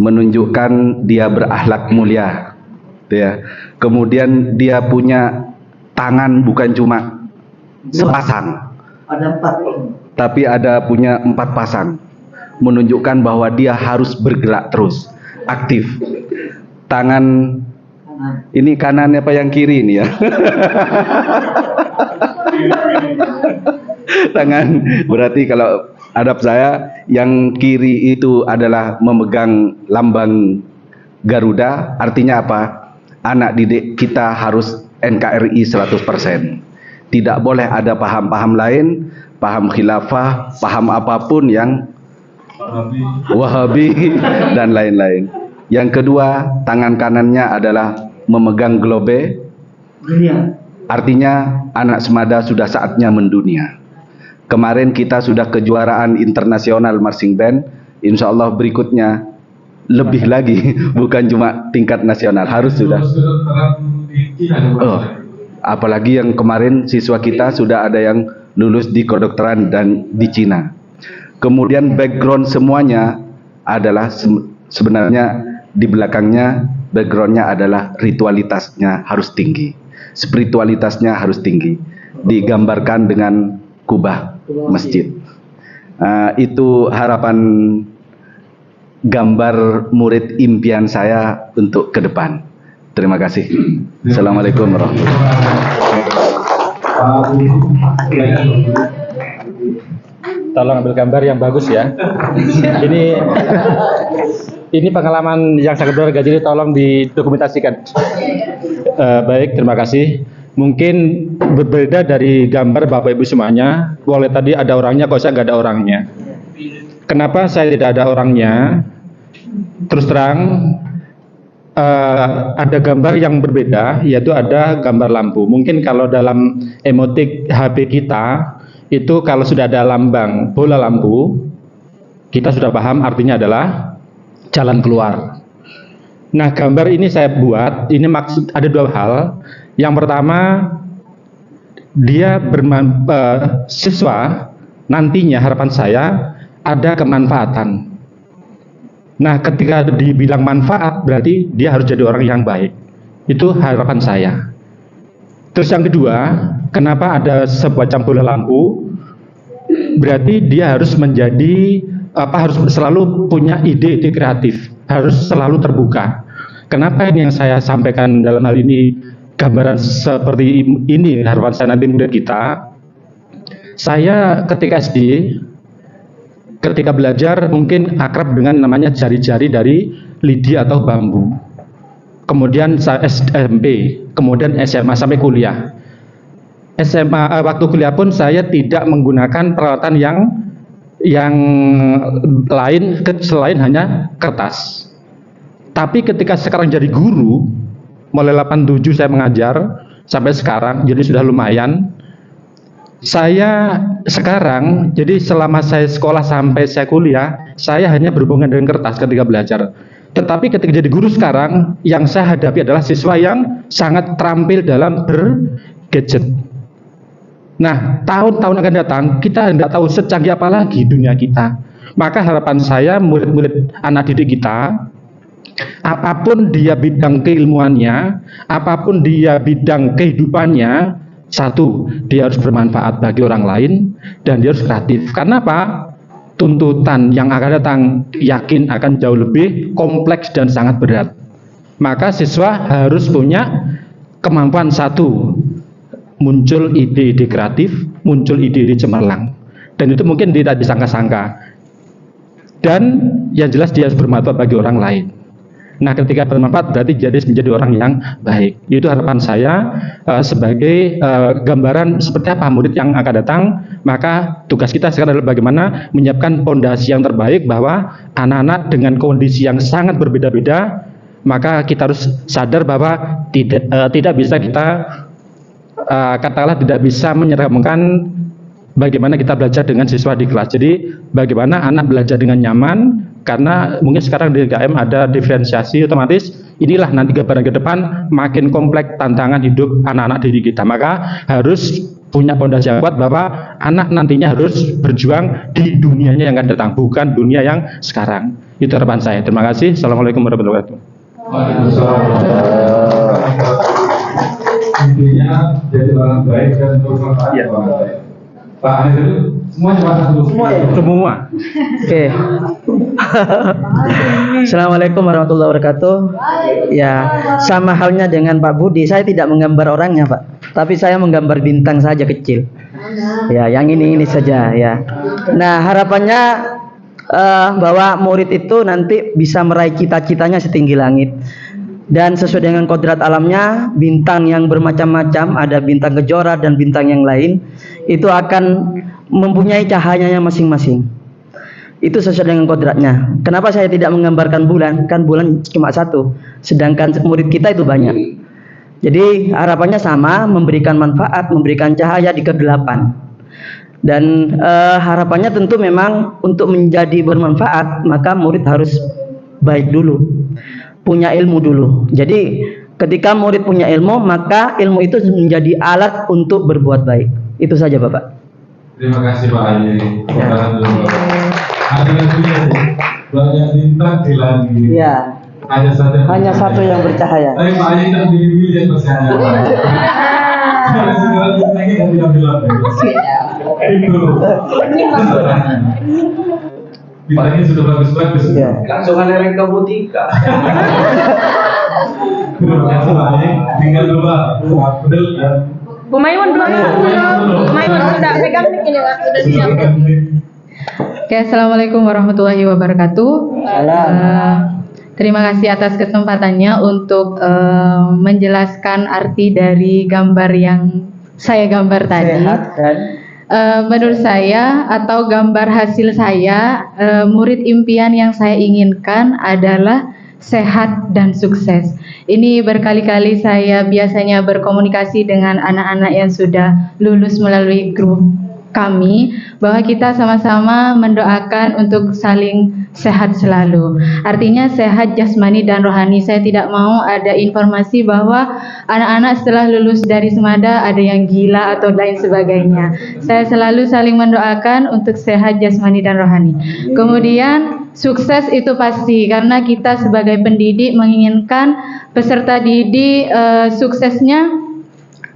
menunjukkan dia berakhlak mulia, ya. Kemudian dia punya tangan bukan cuma sepasang, Ada 4. tapi ada punya 4 pasang, menunjukkan bahwa dia harus bergerak terus, aktif. Tangan ini kanan apa yang kiri ini ya? Tangan, berarti kalau adab saya, yang kiri itu adalah memegang lambang Garuda. Artinya apa? Anak didik kita harus NKRI 100%. Tidak boleh ada paham-paham lain, paham khilafah, paham apapun yang Wahabi dan lain-lain. Yang kedua, tangan kanannya adalah memegang globe. Artinya anak semada sudah saatnya mendunia. Kemarin kita sudah kejuaraan internasional marching band. Insya Allah berikutnya lebih lagi, bukan cuma tingkat nasional, harus sudah. Oh, apalagi yang kemarin siswa kita sudah ada yang lulus di kedokteran dan di Cina. Kemudian background semuanya adalah sebenarnya di belakangnya, backgroundnya adalah ritualitasnya harus tinggi, spiritualitasnya harus tinggi, digambarkan dengan kubah masjid. Itu harapan gambar murid impian saya untuk ke depan. Terima kasih. Assalamualaikum warahmatullahi wabarakatuh. Tolong ambil gambar yang bagus ya. Ini pengalaman yang sangat berharga, jadi tolong didokumentasikan. Baik, terima kasih. Mungkin berbeda dari gambar Bapak Ibu semuanya. Boleh tadi ada orangnya, kok saya nggak ada orangnya. Kenapa saya tidak ada orangnya? Terus terang, ada gambar yang berbeda, yaitu ada gambar lampu. Mungkin kalau dalam emotik HP kita, itu kalau sudah ada lambang bola lampu, kita sudah paham artinya adalah jalan keluar. Nah, gambar ini saya buat, ini maksud ada 2 hal. Yang pertama, dia siswa nantinya harapan saya ada kemanfaatan. Nah, ketika dibilang manfaat berarti dia harus jadi orang yang baik. Itu harapan saya. Terus yang kedua, kenapa ada semacam bola lampu? Berarti dia harus menjadi harus selalu punya ide-ide kreatif, harus selalu terbuka. Kenapa ini yang saya sampaikan dalam hal ini, gambaran seperti ini harapan saya nanti murid kita. Saya ketika SD, ketika belajar mungkin akrab dengan namanya jari-jari dari lidi atau bambu. Kemudian saya SMP, kemudian SMA sampai kuliah. SMA waktu kuliah pun saya tidak menggunakan peralatan yang lain selain hanya kertas. Tapi ketika sekarang jadi guru, mulai 87 saya mengajar sampai sekarang, jadi sudah lumayan. Saya sekarang, jadi selama saya sekolah sampai saya kuliah, saya hanya berhubungan dengan kertas ketika belajar. Tetapi ketika jadi guru sekarang, yang saya hadapi adalah siswa yang sangat terampil dalam bergadget. Nah, tahun-tahun akan datang, kita tidak tahu secanggih apa lagi dunia kita. Maka harapan saya, murid-murid anak didik kita, apapun dia bidang keilmuannya, apapun dia bidang kehidupannya, satu, dia harus bermanfaat bagi orang lain, dan dia harus kreatif. Karena apa? Tuntutan yang akan datang yakin akan jauh lebih kompleks dan sangat berat. Maka siswa harus punya kemampuan satu, muncul ide-ide kreatif, muncul ide-ide cemerlang, dan itu mungkin tidak disangka-sangka. Dan yang jelas dia harus bermanfaat bagi orang lain. Nah, ketika bermanfaat berarti jadi menjadi orang yang baik. Itu harapan saya sebagai gambaran seperti apa murid yang akan datang. Maka tugas kita sekarang adalah bagaimana menyiapkan pondasi yang terbaik bahwa anak-anak dengan kondisi yang sangat berbeda-beda, maka kita harus sadar bahwa tidak bisa kita katakanlah tidak bisa menyerahkan bagaimana kita belajar dengan siswa di kelas. Jadi bagaimana anak belajar dengan nyaman, karena mungkin sekarang di DKM ada diferensiasi, otomatis inilah nanti gambaran ke depan makin kompleks tantangan hidup anak-anak didik kita. Maka harus punya pondasi yang kuat bahwa anak nantinya harus berjuang di dunianya yang akan datang, bukan dunia yang sekarang. Itu harapan saya. Terima kasih. Assalamualaikum warahmatullahi wabarakatuh. Intinya jadi orang baik dan bermanfaat. Ya. Pak Anil semua. Oke. Assalamualaikum warahmatullahi wabarakatuh. Ya, sama halnya dengan Pak Budi, saya tidak menggambar orangnya, Pak, tapi saya menggambar bintang saja kecil. Ya, yang ini saja ya. Nah, harapannya bahwa murid itu nanti bisa meraih cita-citanya setinggi langit. Dan sesuai dengan kodrat alamnya, bintang yang bermacam-macam, ada bintang kejora dan bintang yang lain, itu akan mempunyai cahayanya masing-masing. Itu sesuai dengan kodratnya. Kenapa saya tidak menggambarkan bulan? Kan bulan cuma satu, sedangkan murid kita itu banyak. Jadi harapannya sama, memberikan manfaat, memberikan cahaya di kedelapan. Dan harapannya tentu memang untuk menjadi bermanfaat, maka murid harus baik dulu, punya ilmu dulu. Jadi ketika murid punya ilmu, maka ilmu itu menjadi alat untuk berbuat baik. Itu saja, Bapak. Terima kasih Pak Ayi. Ada banyak bintang di langit. Ya. Hanya satu yang bercahaya. Tapi Pak Ayi kan pilih-pilih yang bercahaya. Sekarang bintangnya kan bilang-bilang. Itu. Bintangnya sudah bagus-bagus. Langsung ada yang ke butika. Terima kasih Pak Ayi. Tinggal dulu Pak. Abdul dan Bu Maimun belum. Bu Maimun udah pegang mic ini, Pak. Udah siap. Oke, assalamualaikum warahmatullahi wabarakatuh. Terima kasih atas kesempatannya untuk menjelaskan arti dari gambar yang saya gambar tadi. Menurut saya atau gambar hasil saya, murid impian yang saya inginkan adalah sehat dan sukses. Ini berkali-kali saya biasanya berkomunikasi dengan anak-anak yang sudah lulus melalui grup kami, bahwa kita sama-sama mendoakan untuk saling sehat selalu. Artinya sehat jasmani dan rohani. Saya tidak mau ada informasi bahwa anak-anak setelah lulus dari Semada ada yang gila atau lain sebagainya. Saya selalu saling mendoakan untuk sehat jasmani dan rohani. Kemudian sukses itu pasti, karena kita sebagai pendidik menginginkan peserta didik suksesnya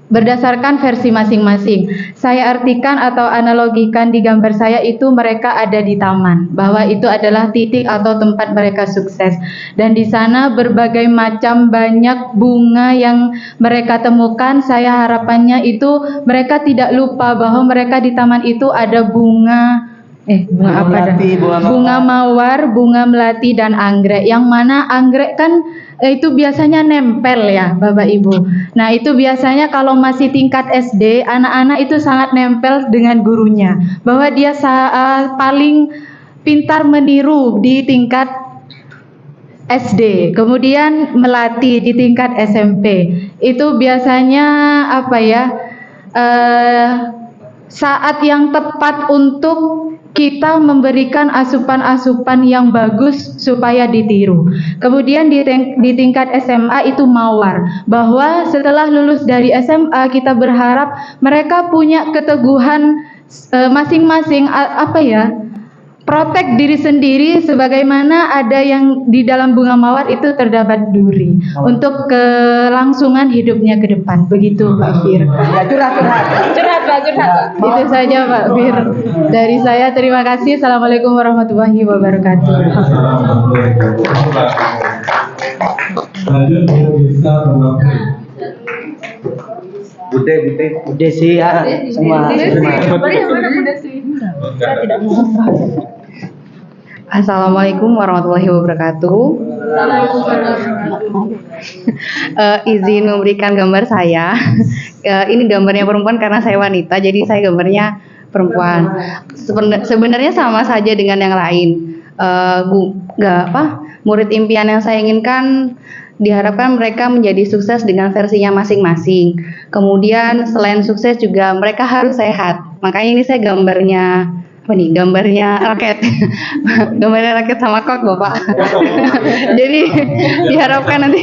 berdasarkan versi masing-masing. Saya artikan atau analogikan di gambar saya itu mereka ada di taman, bahwa itu adalah titik atau tempat mereka sukses. Dan di sana berbagai macam banyak bunga yang mereka temukan. Saya harapannya itu mereka tidak lupa bahwa mereka di taman itu ada bunga mawar, bunga melati dan anggrek. Yang mana anggrek kan itu biasanya nempel ya Bapak Ibu. Nah itu biasanya kalau masih tingkat SD, anak-anak itu sangat nempel dengan gurunya, bahwa dia paling pintar meniru di tingkat SD, kemudian melati di tingkat SMP. Itu biasanya saat yang tepat untuk kita memberikan asupan-asupan yang bagus supaya ditiru. Kemudian di tingkat SMA itu mawar, bahwa setelah lulus dari SMA kita berharap mereka punya keteguhan masing-masing, protek diri sendiri, sebagaimana ada yang di dalam bunga mawar itu terdapat duri untuk kelangsungan hidupnya ke depan. Begitu Pak Fir. Curhat Pak. Itu saja Pak Fir dari saya. Terima kasih. Assalamualaikum warahmatullahi wabarakatuh. Bude sih ya semua. Assalamualaikum warahmatullahi wabarakatuh. Izin memberikan gambar saya. Ini gambarnya perempuan karena saya wanita, jadi saya gambarnya perempuan. Sebenarnya sama saja dengan yang lain. Murid impian yang saya inginkan diharapkan mereka menjadi sukses dengan versinya masing-masing. Kemudian selain sukses juga mereka harus sehat. Makanya ini saya gambarnya raket. Gambarnya raket sama kok Bapak. Jadi diharapkan nanti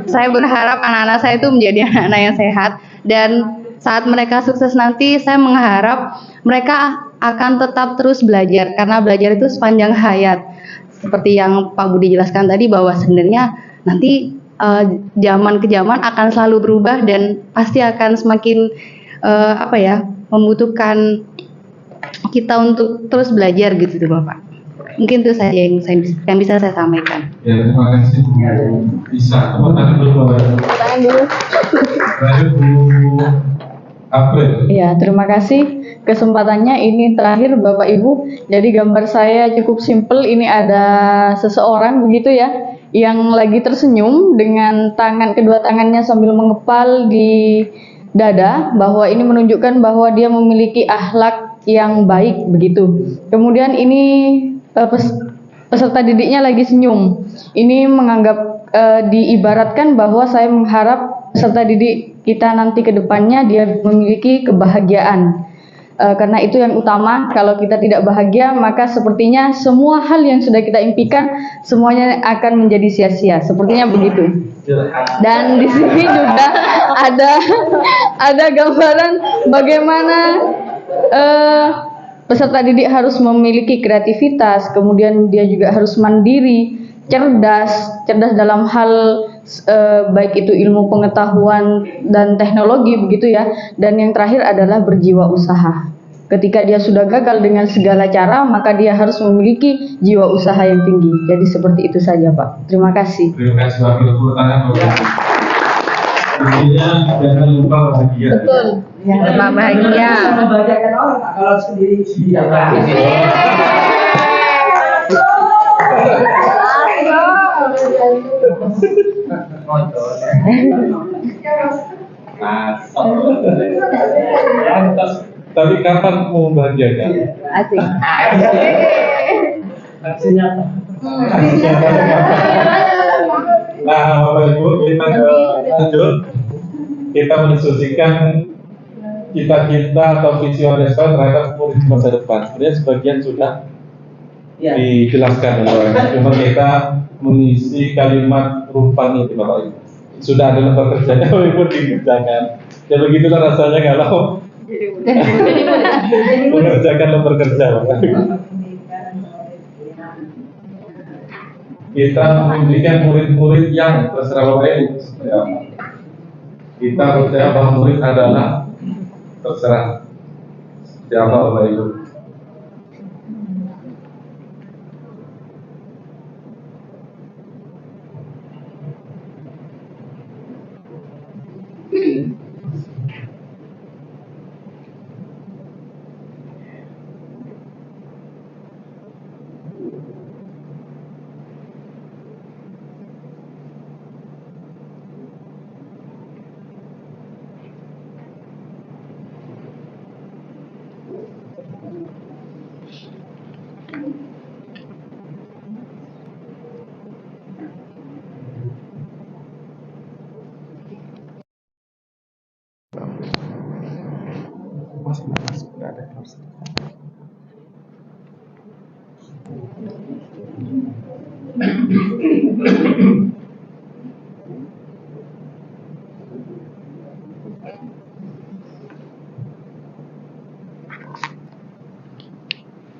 saya berharap anak-anak saya itu menjadi anak-anak yang sehat, dan saat mereka sukses nanti saya mengharap mereka akan tetap terus belajar, karena belajar itu sepanjang hayat. Seperti yang Pak Budi jelaskan tadi, bahwa sebenarnya nanti zaman ke zaman akan selalu berubah dan pasti akan semakin membutuhkan kita untuk terus belajar gitu Bapak. Mungkin itu saja yang bisa saya sampaikan. Ya, terima kasih. Bisa, tepuk tangan dulu. Lanjut Bu April. Ya, terima kasih kesempatannya. Ini terakhir Bapak Ibu. Jadi gambar saya cukup simpel. Ini ada seseorang begitu ya, yang lagi tersenyum dengan kedua tangannya sambil mengepal di dada, bahwa ini menunjukkan bahwa dia memiliki akhlak yang baik begitu. Kemudian ini peserta didiknya lagi senyum. Ini menganggap diibaratkan bahwa saya mengharap peserta didik kita nanti ke depannya dia memiliki kebahagiaan. Karena itu yang utama. Kalau kita tidak bahagia, maka sepertinya semua hal yang sudah kita impikan semuanya akan menjadi sia-sia. Sepertinya begitu. Dan di sini juga ada gambaran bagaimana peserta didik harus memiliki kreativitas, kemudian dia juga harus mandiri, cerdas dalam hal baik itu ilmu pengetahuan dan teknologi begitu ya. Dan yang terakhir adalah berjiwa usaha. Ketika dia sudah gagal dengan segala cara, maka dia harus memiliki jiwa usaha yang tinggi. Jadi seperti itu saja Pak. Terima kasih. Terima kasih Pak. Tepuk tangan. Intinya jangan lupa bahagia. Betul. Jangan lupa bahagia. Membahagiakan orang kalau sendiri Tapi kapan mau membahagiakan? Asik. Nah, Bapak Ibu, kita lanjut. Kita mendiskusikan cita-cita atau visioner terhadap murid masa depan. Sebenarnya sebagian sudah dijelaskan oleh orang. Cuma kita mengisi kalimat rumpang itu Bapak Ibu. Sudah ada lembar kerjanya, Bapak Ibu dikerjakan. Ya begitu kan rasanya kalau mengerjakan lembar kerja Bapak Ibu. Kita memberikan murid-murid yang terserah Bapak Ibu. Kita percaya bahwa murid adalah terserah siapa Bapak Ibu.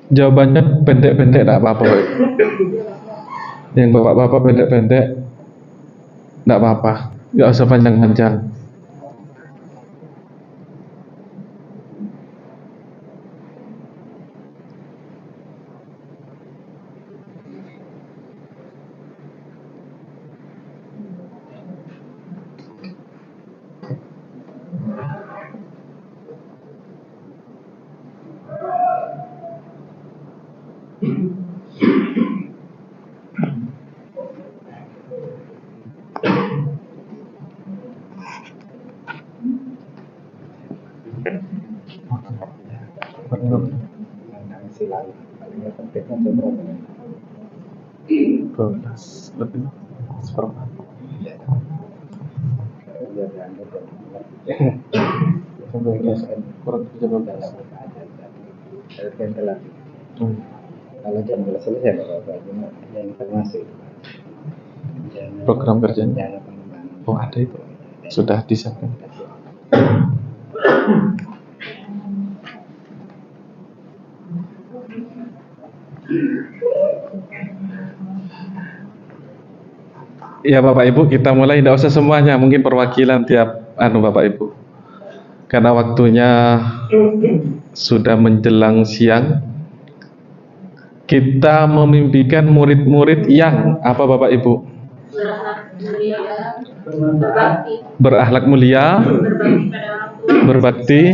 Jawabannya pendek-pendek enggak apa-apa, Pak. Yang bapak-bapak pendek-pendek enggak apa-apa, enggak usah panjang-panjang. Lebih seperempat. Kurang 17. Kalau jam selesai Bapak, cuma yang informasi. Program kerjanya. Oh, ada itu. Sudah disiapkan. Ya Bapak Ibu, kita mulai, tidak usah semuanya, mungkin perwakilan tiap Bapak Ibu. Karena waktunya sudah menjelang siang. Kita memimpikan murid-murid yang apa Bapak Ibu? Berakhlak mulia, berbakti,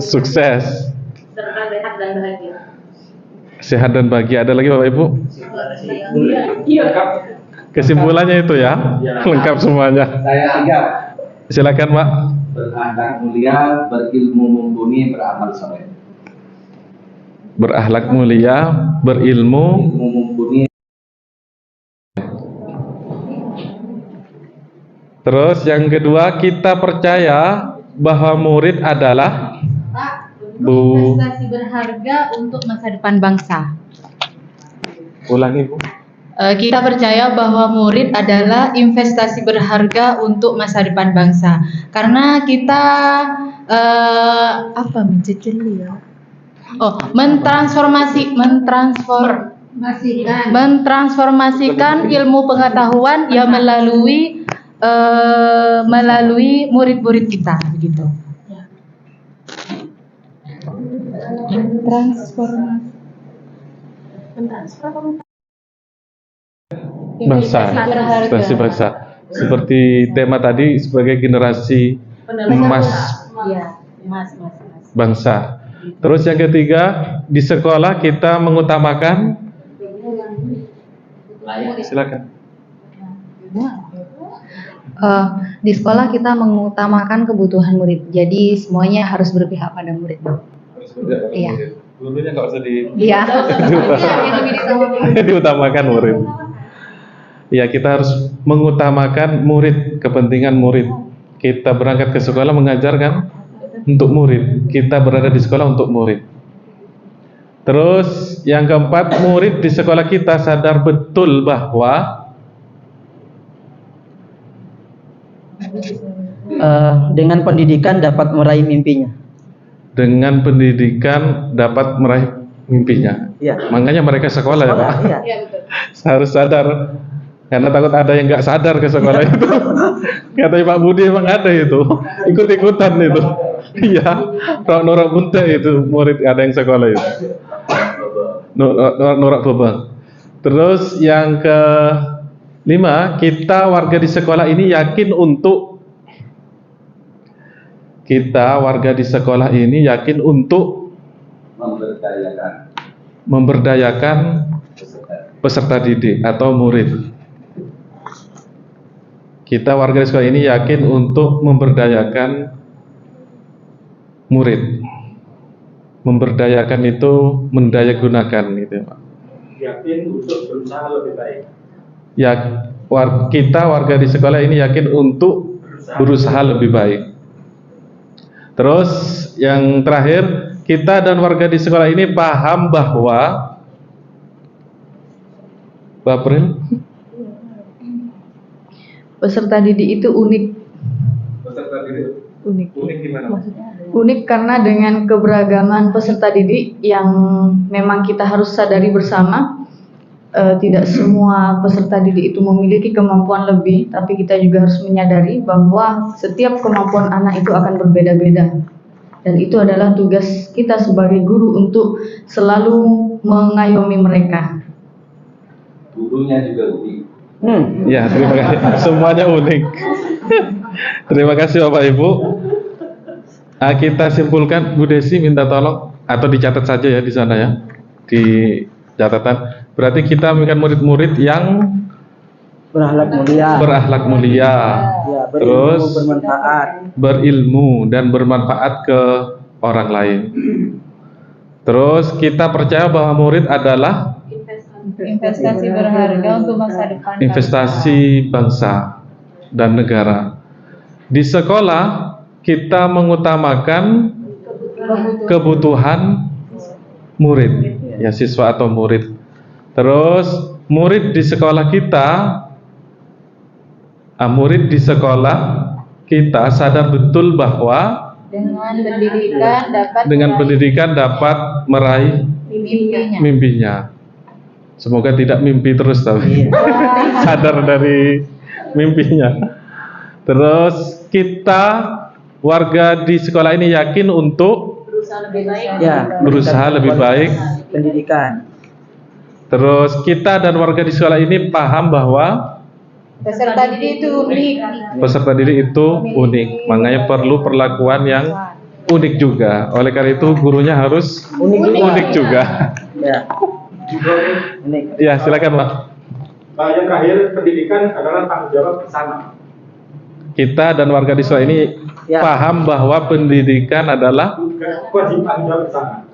sukses, sehat dan bahagia. Ada lagi Bapak Ibu? Kesimpulannya itu ya, lengkap semuanya. Saya anggap Silakan Pak. berakhlak mulia, berilmu mumpuni, beramal soleh. Berakhlak mulia, berilmu, Ilmu mumpuni. terus yang kedua kita percaya bahwa murid adalah Bu. Investasi berharga untuk masa depan bangsa. Ulangi Bu. Kita percaya bahwa murid adalah investasi berharga untuk masa depan bangsa. Karena kita mentransformasikan ilmu pengetahuan yang melalui murid-murid kita, begitu. Bangsa, bangsa. Seperti tema tadi sebagai generasi emas bangsa. Terus yang ketiga, di sekolah kita mengutamakan, silakan. Di sekolah kita mengutamakan kebutuhan murid. Jadi semuanya harus berpihak pada murid. Iya. Gurunya nggak usah Iya. diutamakan murid. Ya, kita harus mengutamakan murid, kepentingan murid. Kita berangkat ke sekolah mengajarkan untuk murid. Kita berada di sekolah untuk murid. Terus yang keempat, murid di sekolah kita sadar betul bahwa Dengan pendidikan dapat meraih mimpinya. dengan pendidikan dapat meraih mimpinya. Iya. Makanya mereka sekolah ya Pak. Iya. Harus sadar. Karena takut ada yang nggak sadar ke sekolah itu. Katanya Pak Budi emang ada itu, ikut-ikutan itu. Iya, norak bunta itu murid ada yang sekolah itu. Norak bebang. Terus yang kelima, kita warga di sekolah ini yakin untuk memberdayakan peserta didik atau murid. Kita warga di sekolah ini yakin untuk memberdayakan murid. Memberdayakan itu mendayagunakan gitu Pak. Yakin untuk berusaha lebih baik. Ya, kita warga di sekolah ini yakin untuk berusaha lebih baik. Terus yang terakhir, kita dan warga di sekolah ini paham bahwa Bapril, peserta didik itu unik. peserta didik Unik. unik gimana? Unik karena dengan keberagaman peserta didik yang memang kita harus sadari bersama, tidak semua peserta didik itu memiliki kemampuan lebih, tapi kita juga harus menyadari bahwa setiap kemampuan anak itu akan berbeda-beda. Dan itu adalah tugas kita sebagai guru untuk selalu mengayomi mereka. Gurunya juga unik. Ya, terima kasih. Semuanya unik. Terima kasih Bapak Ibu. Kita simpulkan, Bu Desi minta tolong atau dicatat saja ya di sana ya, di catatan. Berarti kita memberikan murid-murid yang berakhlak mulia, ya, terus berilmu dan bermanfaat ke orang lain. Terus kita percaya bahwa murid adalah investasi berharga untuk masa depan. Investasi bangsa dan negara. Di sekolah kita mengutamakan kebutuhan murid, ya siswa atau murid. Terus murid di sekolah kita sadar betul bahwa dengan pendidikan dapat meraih mimpinya. Semoga tidak mimpi terus tapi sadar dari mimpinya. Terus kita warga di sekolah ini yakin untuk berusaha lebih baik pendidikan. Terus kita dan warga di sekolah ini paham bahwa Peserta didik itu unik. peserta didik itu unik, makanya perlu perlakuan yang unik juga. Oleh karena itu gurunya harus unik juga. Ya. Ya, silakan Pak. Yang terakhir, pendidikan adalah tanggung jawab bersama. Kita dan warga di sekolah ini paham bahwa pendidikan adalah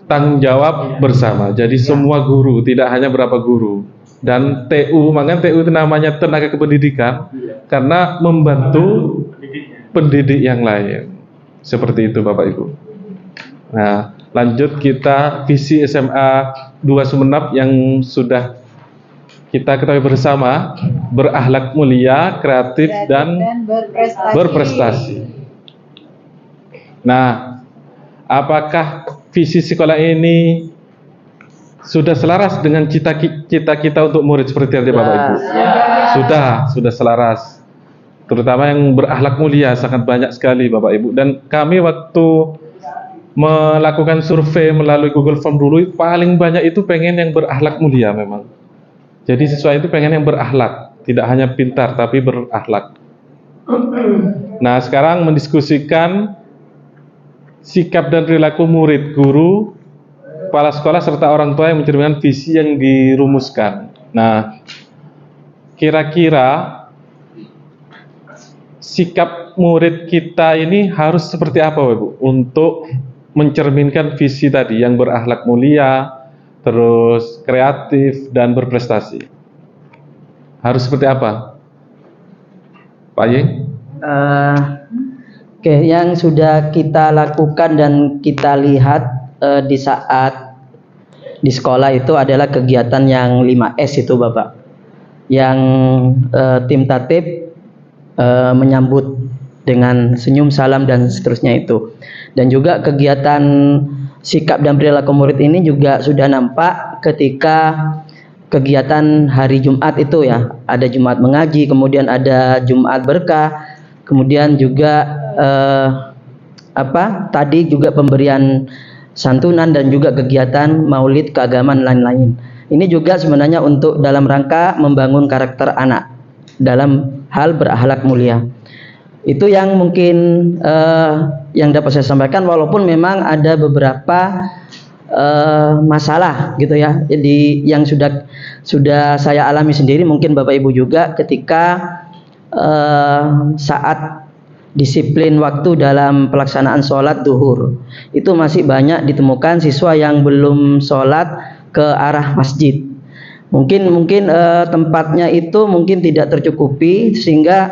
tanggung jawab bersama. Jadi semua guru, tidak hanya berapa guru. Dan TU, makanya TU itu namanya tenaga kependidikan, karena membantu pendidik yang lain. Seperti itu Bapak Ibu. Nah, lanjut kita visi SMA 2 Sumeneb yang sudah kita ketahui bersama, berakhlak mulia, kreatif dan berprestasi. Nah, apakah visi sekolah ini sudah selaras dengan cita-cita kita untuk murid seperti yang Bapak Ibu? Sudah selaras. Terutama yang berakhlak mulia sangat banyak sekali Bapak Ibu. Dan kami waktu melakukan survei melalui Google Form dulu, paling banyak itu pengen yang berakhlak mulia memang. Jadi siswa itu pengen yang berakhlak, tidak hanya pintar tapi berakhlak. Nah, sekarang mendiskusikan sikap dan perilaku murid, guru, kepala sekolah serta orang tua yang mencerminkan visi yang dirumuskan. Nah, kira-kira sikap murid kita ini harus seperti apa, Bu, untuk mencerminkan visi tadi yang berakhlak mulia, terus kreatif dan berprestasi? Harus seperti apa, Pak Ying? Oke, yang sudah kita lakukan dan kita lihat di saat di sekolah itu adalah kegiatan yang 5S itu Bapak, yang tim tatib menyambut dengan senyum, salam dan seterusnya itu. Dan juga kegiatan sikap dan perilaku murid ini juga sudah nampak ketika kegiatan hari Jumat itu ya, ada Jumat mengaji, kemudian ada Jumat berkah, kemudian juga tadi juga pemberian santunan dan juga kegiatan maulid keagamaan lain-lain. Ini juga sebenarnya untuk dalam rangka membangun karakter anak dalam hal berakhlak mulia. Itu yang mungkin yang dapat saya sampaikan, walaupun memang ada beberapa masalah gitu ya. Jadi yang sudah saya alami sendiri, mungkin Bapak Ibu juga, ketika saat disiplin waktu dalam pelaksanaan sholat duhur, itu masih banyak ditemukan siswa yang belum sholat ke arah masjid. Mungkin tempatnya itu mungkin tidak tercukupi, sehingga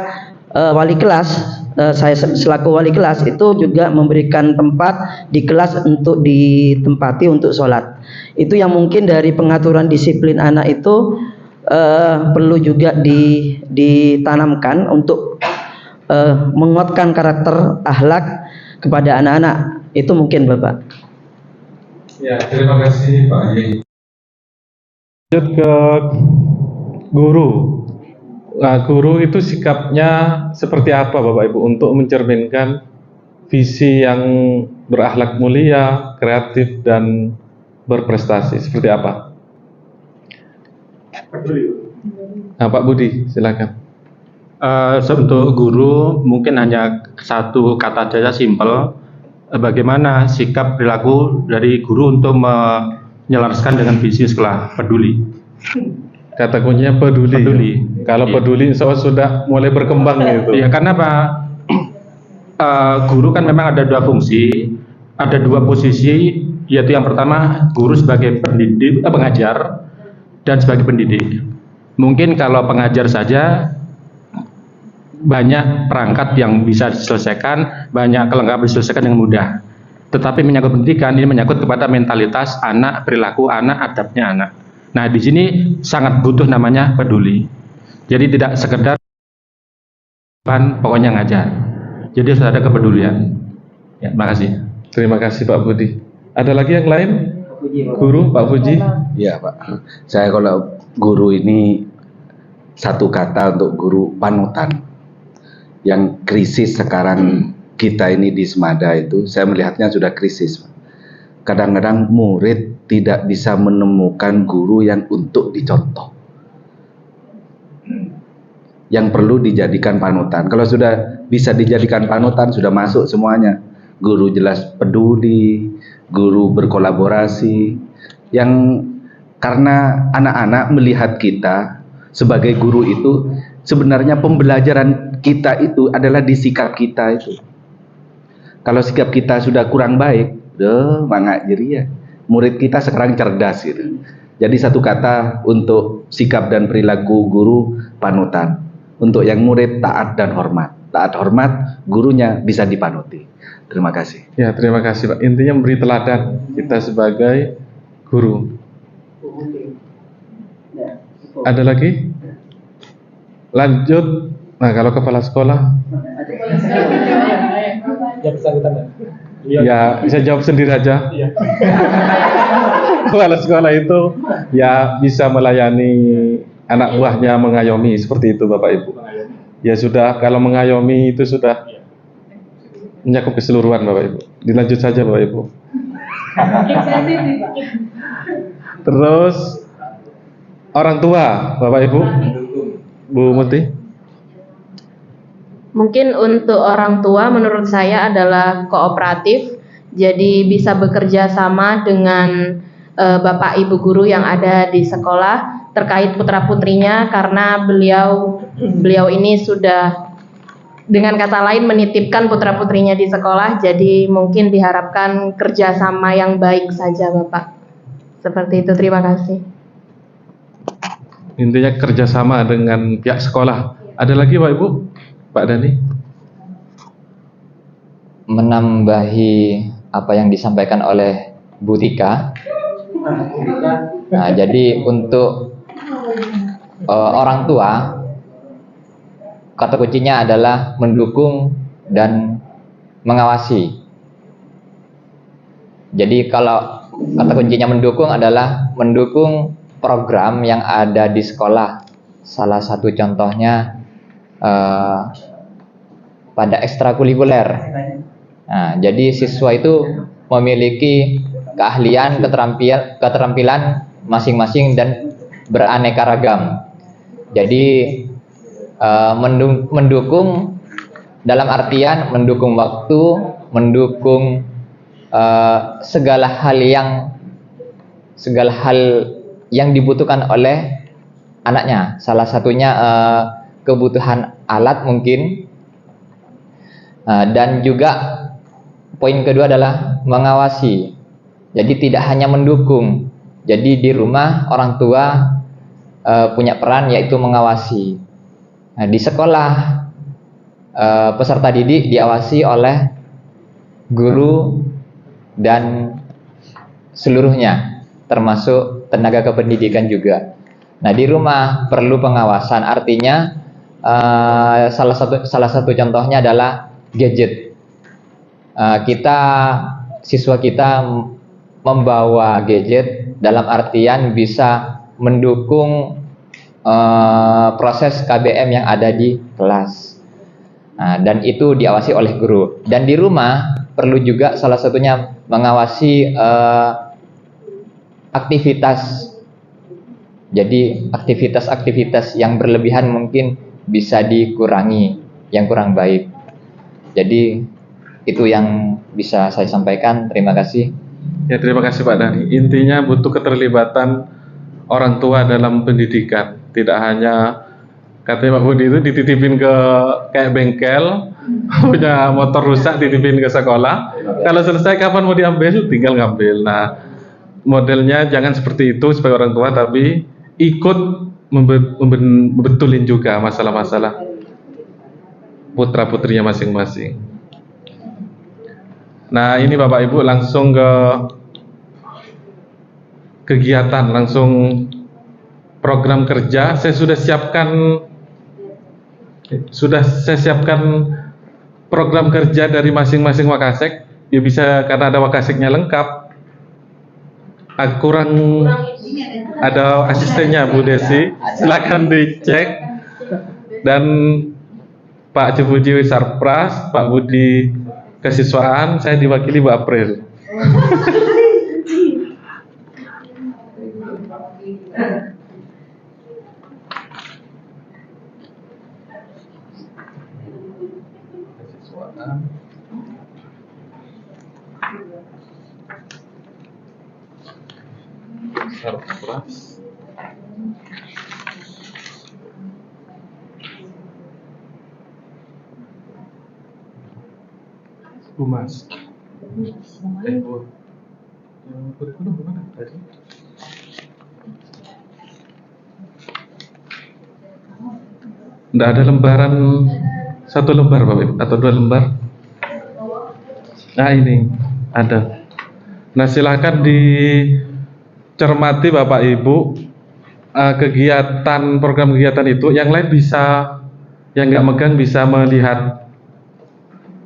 wali kelas saya selaku wali kelas itu juga memberikan tempat di kelas untuk ditempati untuk sholat. Itu yang mungkin dari pengaturan disiplin anak itu perlu juga ditanamkan untuk menguatkan karakter akhlak kepada anak-anak. Itu mungkin Bapak. Ya, terima kasih Pak Haji. Lanjut ke guru. Nah, guru itu sikapnya seperti apa Bapak Ibu untuk mencerminkan visi yang berakhlak mulia, kreatif dan berprestasi? Seperti apa? Nah, Pak Budi, silakan. Untuk guru mungkin hanya satu kata saja, simpel. Bagaimana sikap perilaku dari guru untuk menyelaraskan dengan visi sekolah? Peduli. Kata kuncinya peduli. Kalau peduli, insya Allah sudah mulai berkembang gitu. Ya, karena Pak, guru kan memang ada dua fungsi, ada dua posisi, yaitu yang pertama guru sebagai pendidik, pengajar, dan sebagai pendidik. Mungkin kalau pengajar saja banyak perangkat yang bisa diselesaikan, banyak kelengkapan diselesaikan dengan mudah. Tetapi menyangkut pendidikan ini menyangkut kepada mentalitas anak, perilaku anak, adabnya anak. Nah, di sini sangat butuh namanya peduli. Jadi tidak sekedar pokoknya ngajar. Jadi harus ada kepedulian. Ya, terima kasih. Terima kasih Pak Budi. Ada lagi yang lain? Guru, Pak Puji? Iya Pak. Saya kalau guru ini satu kata untuk guru, panutan. Yang krisis sekarang kita ini di Semada itu, saya melihatnya sudah krisis. Kadang-kadang murid tidak bisa menemukan guru yang untuk dicontoh, yang perlu dijadikan panutan. Kalau sudah bisa dijadikan panutan, sudah masuk semuanya. Guru jelas peduli, guru berkolaborasi, yang karena anak-anak melihat kita sebagai guru itu, sebenarnya pembelajaran kita itu adalah di sikap kita itu. Kalau sikap kita sudah kurang baik, mangak jeria. Murid kita sekarang cerdas gitu. Jadi satu kata untuk sikap dan perilaku guru, panutan. Untuk yang murid, taat dan hormat. Taat hormat, gurunya bisa dipanuti. Terima kasih. Ya, terima kasih Pak. Intinya memberi teladan kita sebagai guru. Ada lagi? Lanjut. Nah, kalau kepala sekolah, ya bisa jawab sendiri aja. Kepala sekolah itu ya bisa melayani anak buahnya, mengayomi, seperti itu Bapak Ibu. Ya sudah, kalau mengayomi itu sudah mencakup keseluruhan Bapak Ibu. Dilanjut saja Bapak Ibu. Terus orang tua Bapak Ibu, Bu Muti. Mungkin untuk orang tua menurut saya adalah kooperatif, jadi bisa bekerja sama dengan Bapak Ibu guru yang ada di sekolah terkait putra-putrinya, karena beliau ini sudah, dengan kata lain, menitipkan putra-putrinya di sekolah, jadi mungkin diharapkan kerjasama yang baik saja Bapak. Seperti itu, terima kasih. Intinya kerjasama dengan pihak sekolah. Ada lagi Pak Ibu? Pak Dani? Menambahi apa yang disampaikan oleh Bu Tika. Nah, jadi untuk orang tua, kata kuncinya adalah mendukung dan mengawasi. Jadi kalau kata kuncinya mendukung adalah mendukung program yang ada di sekolah. Salah satu contohnya pada ekstrakurikuler. Nah, jadi siswa itu memiliki keahlian, keterampilan masing-masing dan beraneka ragam. Jadi mendukung dalam artian mendukung waktu, mendukung segala hal yang dibutuhkan oleh anaknya. Salah satunya kebutuhan alat mungkin, dan juga poin kedua adalah mengawasi. Jadi tidak hanya mendukung. Jadi di rumah orang tua punya peran yaitu mengawasi. Nah, di sekolah peserta didik diawasi oleh guru dan seluruhnya, termasuk tenaga kependidikan juga. Nah, di rumah perlu pengawasan, artinya salah satu contohnya adalah gadget. Siswa kita membawa gadget dalam artian bisa mendukung proses KBM yang ada di kelas. Nah, dan itu diawasi oleh guru. Dan di rumah perlu juga salah satunya mengawasi aktivitas. Jadi aktivitas-aktivitas yang berlebihan mungkin bisa dikurangi, yang kurang baik. Jadi itu yang bisa saya sampaikan. Terima kasih. Ya, terima kasih Pak Dhani. Intinya butuh keterlibatan orang tua dalam pendidikan. Tidak hanya katanya Pak Budi itu dititipin ke kayak bengkel, punya motor rusak dititipin ke sekolah. Kalau selesai kapan mau diambil, tinggal ngambil. Nah, modelnya jangan seperti itu sebagai orang tua, tapi ikut membetulin juga masalah-masalah putra putrinya masing-masing. Nah, ini Bapak Ibu langsung ke kegiatan, langsung program kerja. Saya sudah siapkan program kerja dari masing-masing Wakasek. Ya bisa, karena ada Wakaseknya lengkap. Kurang ada asistennya Bu Desi, silakan dicek. Dan Pak Cipuji Sarpras, Pak Budi Kesiswaan, saya diwakili Bu April. Sarpras. Humas. Bu. Kurikulum mana tadi? Nggak ada lembaran, satu lembar Bapak Ibu, atau 2 lembar? Nah, ini ada. Nah, silakan dicermati Bapak Ibu kegiatan, program kegiatan itu. Yang lain bisa, yang nggak megang bisa melihat.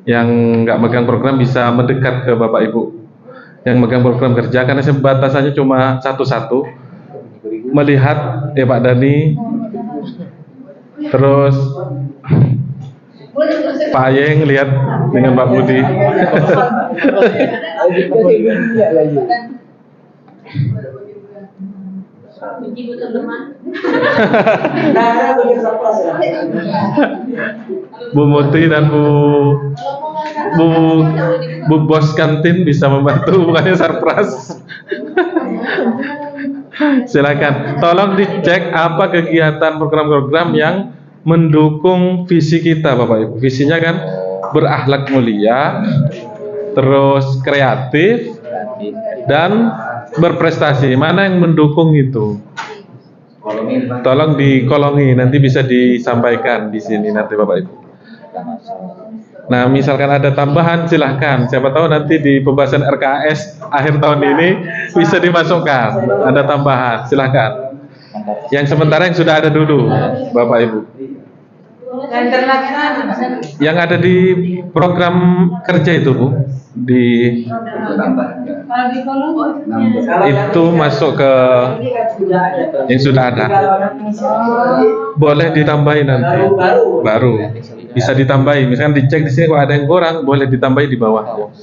Yang nggak megang program bisa mendekat ke Bapak Ibu yang megang program kerja, karena batasannya cuma satu-satu. Melihat Pak Dhani, terus Pak Yeng lihat dengan Pak Budi. Bu Muti dan Bu Bos kantin bisa membantu, bukannya Sarpras. Silakan, tolong dicek apa kegiatan program-program yang mendukung visi kita Bapak Ibu. Visinya kan berakhlak mulia, terus kreatif, dan berprestasi. Mana yang mendukung itu? Tolong dikolongi, nanti bisa disampaikan di sini nanti Bapak Ibu. Nah, misalkan ada tambahan silahkan. Siapa tahu nanti di pembahasan RKS akhir tahun ini bisa dimasukkan. Ada tambahan, silahkan. Yang sementara yang sudah ada dulu, Bapak Ibu. Yang ada di program kerja itu Bu, itu masuk ke yang sudah ada. Boleh ditambahin nanti, baru bisa ditambahin. Misalkan dicek di sini kalau ada yang kurang, boleh ditambahin di bawah.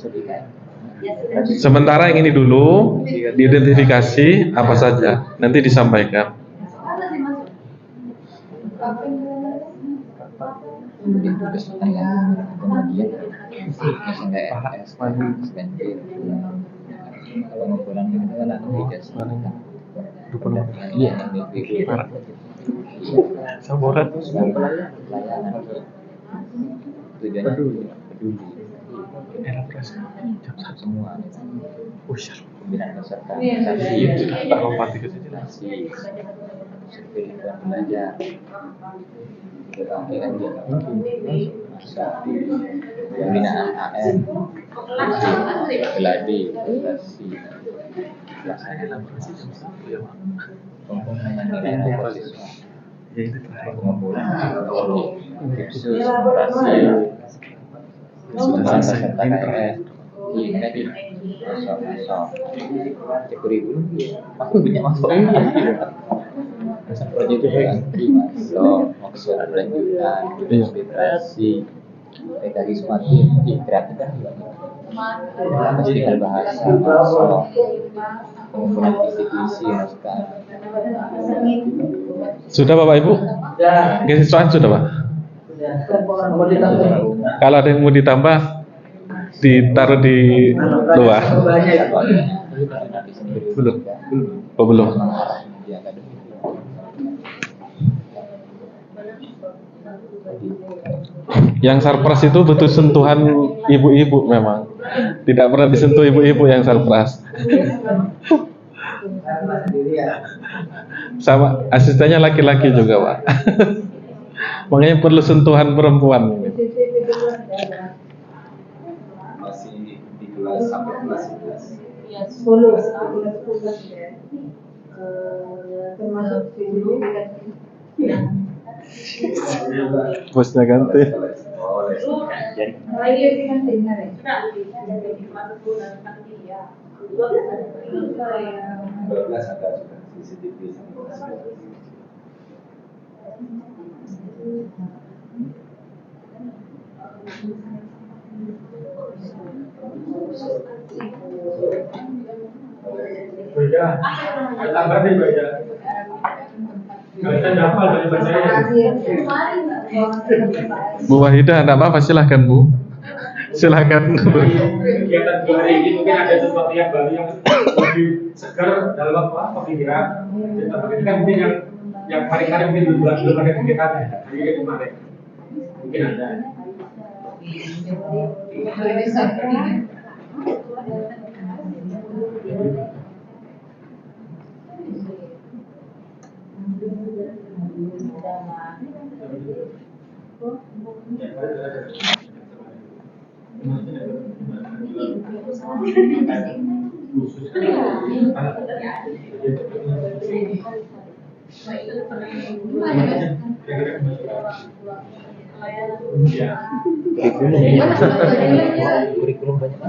Sementara yang ini dulu diidentifikasi apa saja, nanti disampaikan. Saboran. Semua. Tak lompati ke sini. Belajar. pembinaan AN, geladi, prestasi, pelaksanaan pengumpulan mahasiswa, pengumpulan kursus, operasi, serta KRS, tadi masuk kurikulum, aku banyak masuk. Perjuangan masuk, maksud lanjutan, inspirasi, mekanisme kreatif kan juga. Festival bahasa masuk, pengumpulan visi-visi naskah. Sudah Bapak Ibu? Kesiswaan sudah Pak? Kalau ada yang mau ditambah, ditaruh di luar. Belum? Oh, belum. Yang surprise itu butuh sentuhan ibu-ibu memang. Tidak pernah disentuh ibu-ibu yang surprise. Sama asistennya laki-laki juga Pak. Makanya perlu sentuhan perempuan. Masih di kelas sampai kelas 11. Ya, 10 termasuk dulu. Bosnya ganti. Bu Wahidah, enggak apa-apa, silahkan Bu. Silahkan. Kegiatan 2 hari ini mungkin ada sesuatu yang baru yang lebih segar dalam pikiran. Ini kan mungkin yang hari-hari mungkin belum ada kegiatannya. Hari kemarin mungkin ada. Kurikulum banyak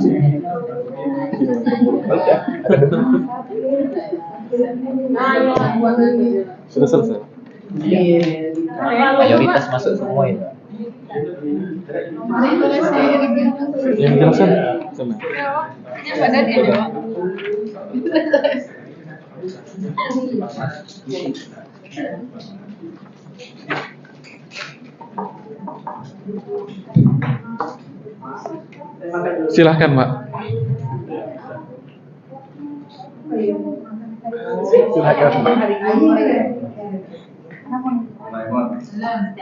Sudah selesai. Mayoritas masuk semua ini. Yang jelasan sana. Silahkan Pak.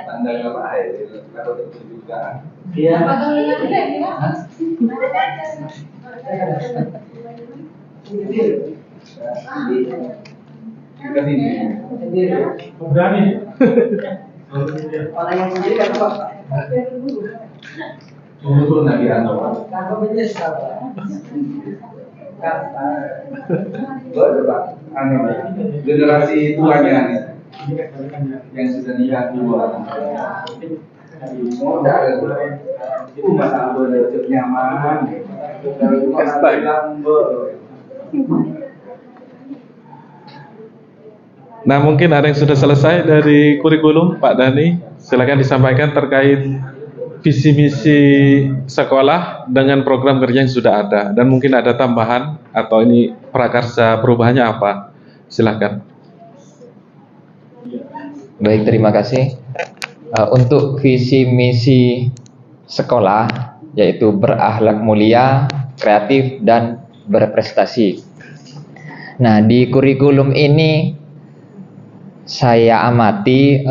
Tanda apa air kalau juga. Iya. Berani. Orang yang sendiri kan Pak. Turun lagi anu. Betul Pak. Anu generasi tuanya nih. Yang sudah nikah dua. Modal itu masalah hidup nyaman. Nah, mungkin ada yang sudah selesai dari kurikulum, Pak Dhani. Silakan disampaikan terkait visi misi sekolah dengan program kerja yang sudah ada, dan mungkin ada tambahan atau ini prakarsa perubahannya apa? Silakan. Baik, terima kasih. Untuk visi misi sekolah yaitu berakhlak mulia, kreatif, dan berprestasi. Nah, di kurikulum ini saya amati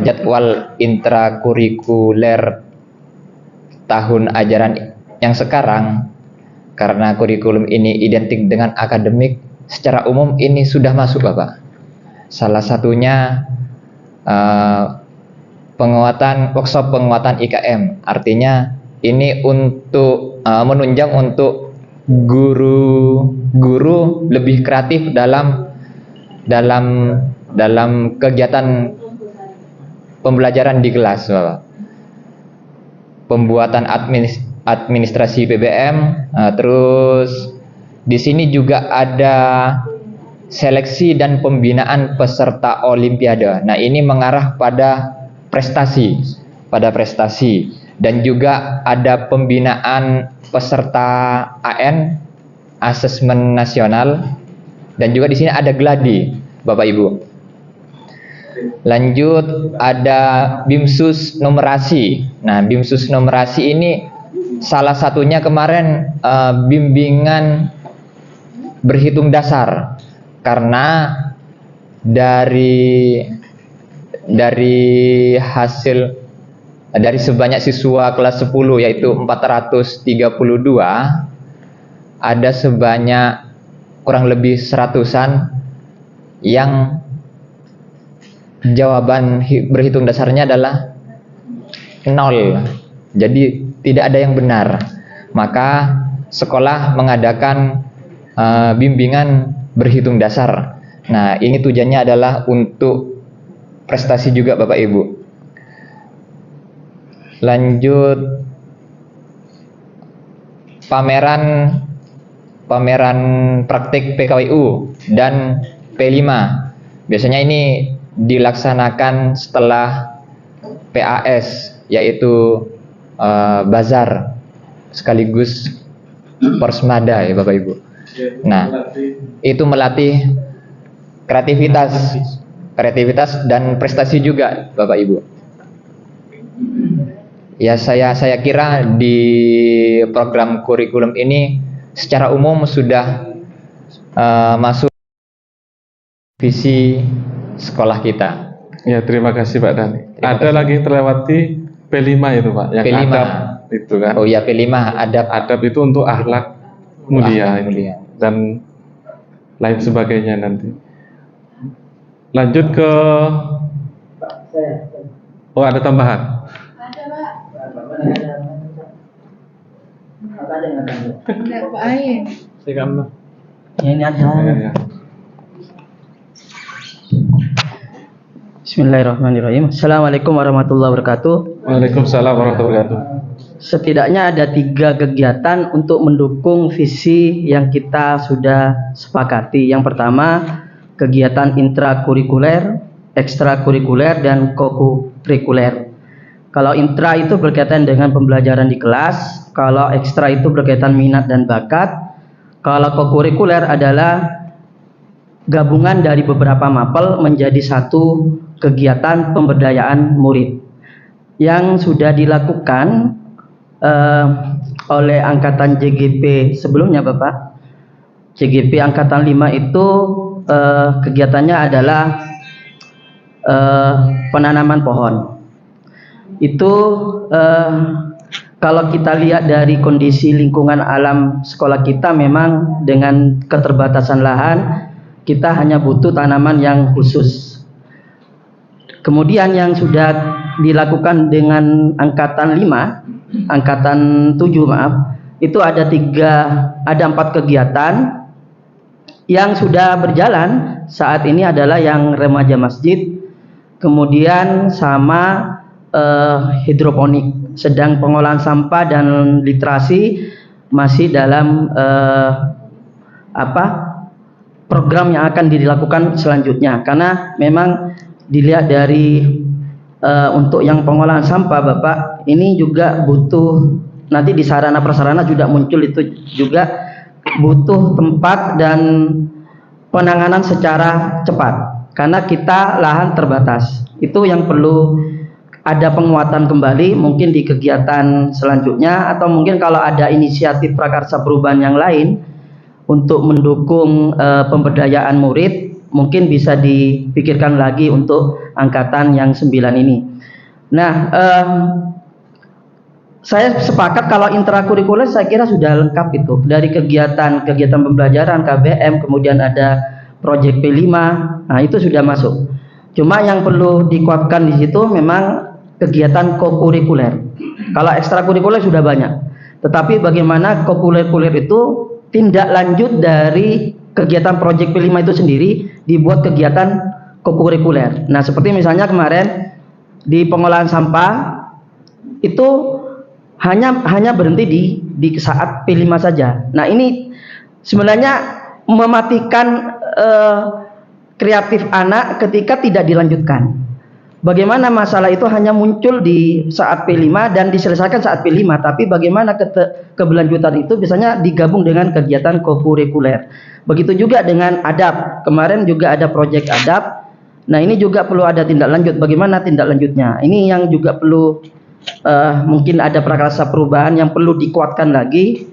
jadwal intrakurikuler tahun ajaran yang sekarang, karena kurikulum ini identik dengan akademik, secara umum ini sudah masuk Bapak. Salah satunya workshop penguatan IKM. Artinya ini untuk menunjang untuk guru-guru lebih kreatif dalam kegiatan pembelajaran di kelas, Bapak. Pembuatan administrasi PBM, terus di sini juga ada seleksi dan pembinaan peserta Olimpiade. Nah, ini mengarah pada prestasi, dan juga ada pembinaan peserta AN, asesmen nasional, dan juga di sini ada gladi, Bapak Ibu. Lanjut ada BIMSUS numerasi. Nah, BIMSUS numerasi ini salah satunya kemarin bimbingan berhitung dasar, karena dari sebanyak siswa kelas 10 yaitu 432, ada sebanyak kurang lebih 100-an yang jawaban berhitung dasarnya adalah 0. Jadi tidak ada yang benar. Maka sekolah mengadakan bimbingan berhitung dasar. Nah, ini tujuannya adalah untuk prestasi juga, Bapak Ibu. Lanjut pameran praktik PKWU dan P5. Biasanya ini dilaksanakan setelah PAS, yaitu bazar sekaligus Persmada, ya Bapak Ibu. Nah, itu melatih kreativitas dan prestasi juga, Bapak Ibu. Ya, saya kira di program kurikulum ini secara umum sudah masuk visi sekolah kita. Ya, terima kasih Pak Dani. Ada lagi yang terlewati P5 itu Pak, yang P5. adab itu kan. Oh ya, P5 adab itu untuk akhlak mulia, akhlak mulia dan lain sebagainya nanti. Lanjut ke ada tambahan. Pak Ain. Ini ada. Ya. Bismillahirrahmanirrahim. Assalamualaikum warahmatullahi wabarakatuh. Waalaikumsalam warahmatullahi wabarakatuh. Setidaknya ada 3 kegiatan untuk mendukung visi yang kita sudah sepakati. Yang pertama, kegiatan intrakurikuler, ekstrakurikuler, dan kokurikuler. Kalau intra itu berkaitan dengan pembelajaran di kelas, kalau ekstra itu berkaitan minat dan bakat, kalau kokurikuler adalah gabungan dari beberapa mapel menjadi satu kegiatan pemberdayaan murid yang sudah dilakukan oleh angkatan JGP sebelumnya, Bapak. JGP angkatan 5 itu kegiatannya adalah penanaman pohon. Itu kalau kita lihat dari kondisi lingkungan alam sekolah kita, memang dengan keterbatasan lahan kita hanya butuh tanaman yang khusus. Kemudian yang sudah dilakukan dengan angkatan 7 itu ada 4 kegiatan yang sudah berjalan saat ini adalah yang remaja masjid, kemudian sama hidroponik, sedang pengolahan sampah dan literasi masih dalam program yang akan dilakukan selanjutnya. Karena memang dilihat dari untuk yang pengolahan sampah, Bapak, ini juga butuh, nanti di sarana prasarana juga muncul, itu juga butuh tempat dan penanganan secara cepat karena kita lahan terbatas. Itu yang perlu ada penguatan kembali mungkin di kegiatan selanjutnya, atau mungkin kalau ada inisiatif prakarsa perubahan yang lain untuk mendukung pemberdayaan murid, mungkin bisa dipikirkan lagi untuk angkatan yang 9 ini. Nah, saya sepakat kalau intrakurikuler saya kira sudah lengkap itu. Dari kegiatan pembelajaran KBM, kemudian ada proyek P5, nah itu sudah masuk. Cuma yang perlu dikuatkan di situ memang kegiatan kokurikuler. Kalau ekstrakurikuler sudah banyak, tetapi bagaimana kokurikuler itu tindak lanjut dari kegiatan proyek P5 itu sendiri dibuat kegiatan kokurikuler. Nah, seperti misalnya kemarin di pengolahan sampah itu hanya berhenti di saat P5 saja. Nah, ini sebenarnya mematikan kreatif anak ketika tidak dilanjutkan. Bagaimana masalah itu hanya muncul di saat P5 dan diselesaikan saat P5, tapi bagaimana keberlanjutan itu biasanya digabung dengan kegiatan kokurikuler. Begitu juga dengan adab. Kemarin juga ada proyek adab. Nah, ini juga perlu ada tindak lanjut. Bagaimana tindak lanjutnya? Ini yang juga perlu mungkin ada prakarsa perubahan yang perlu dikuatkan lagi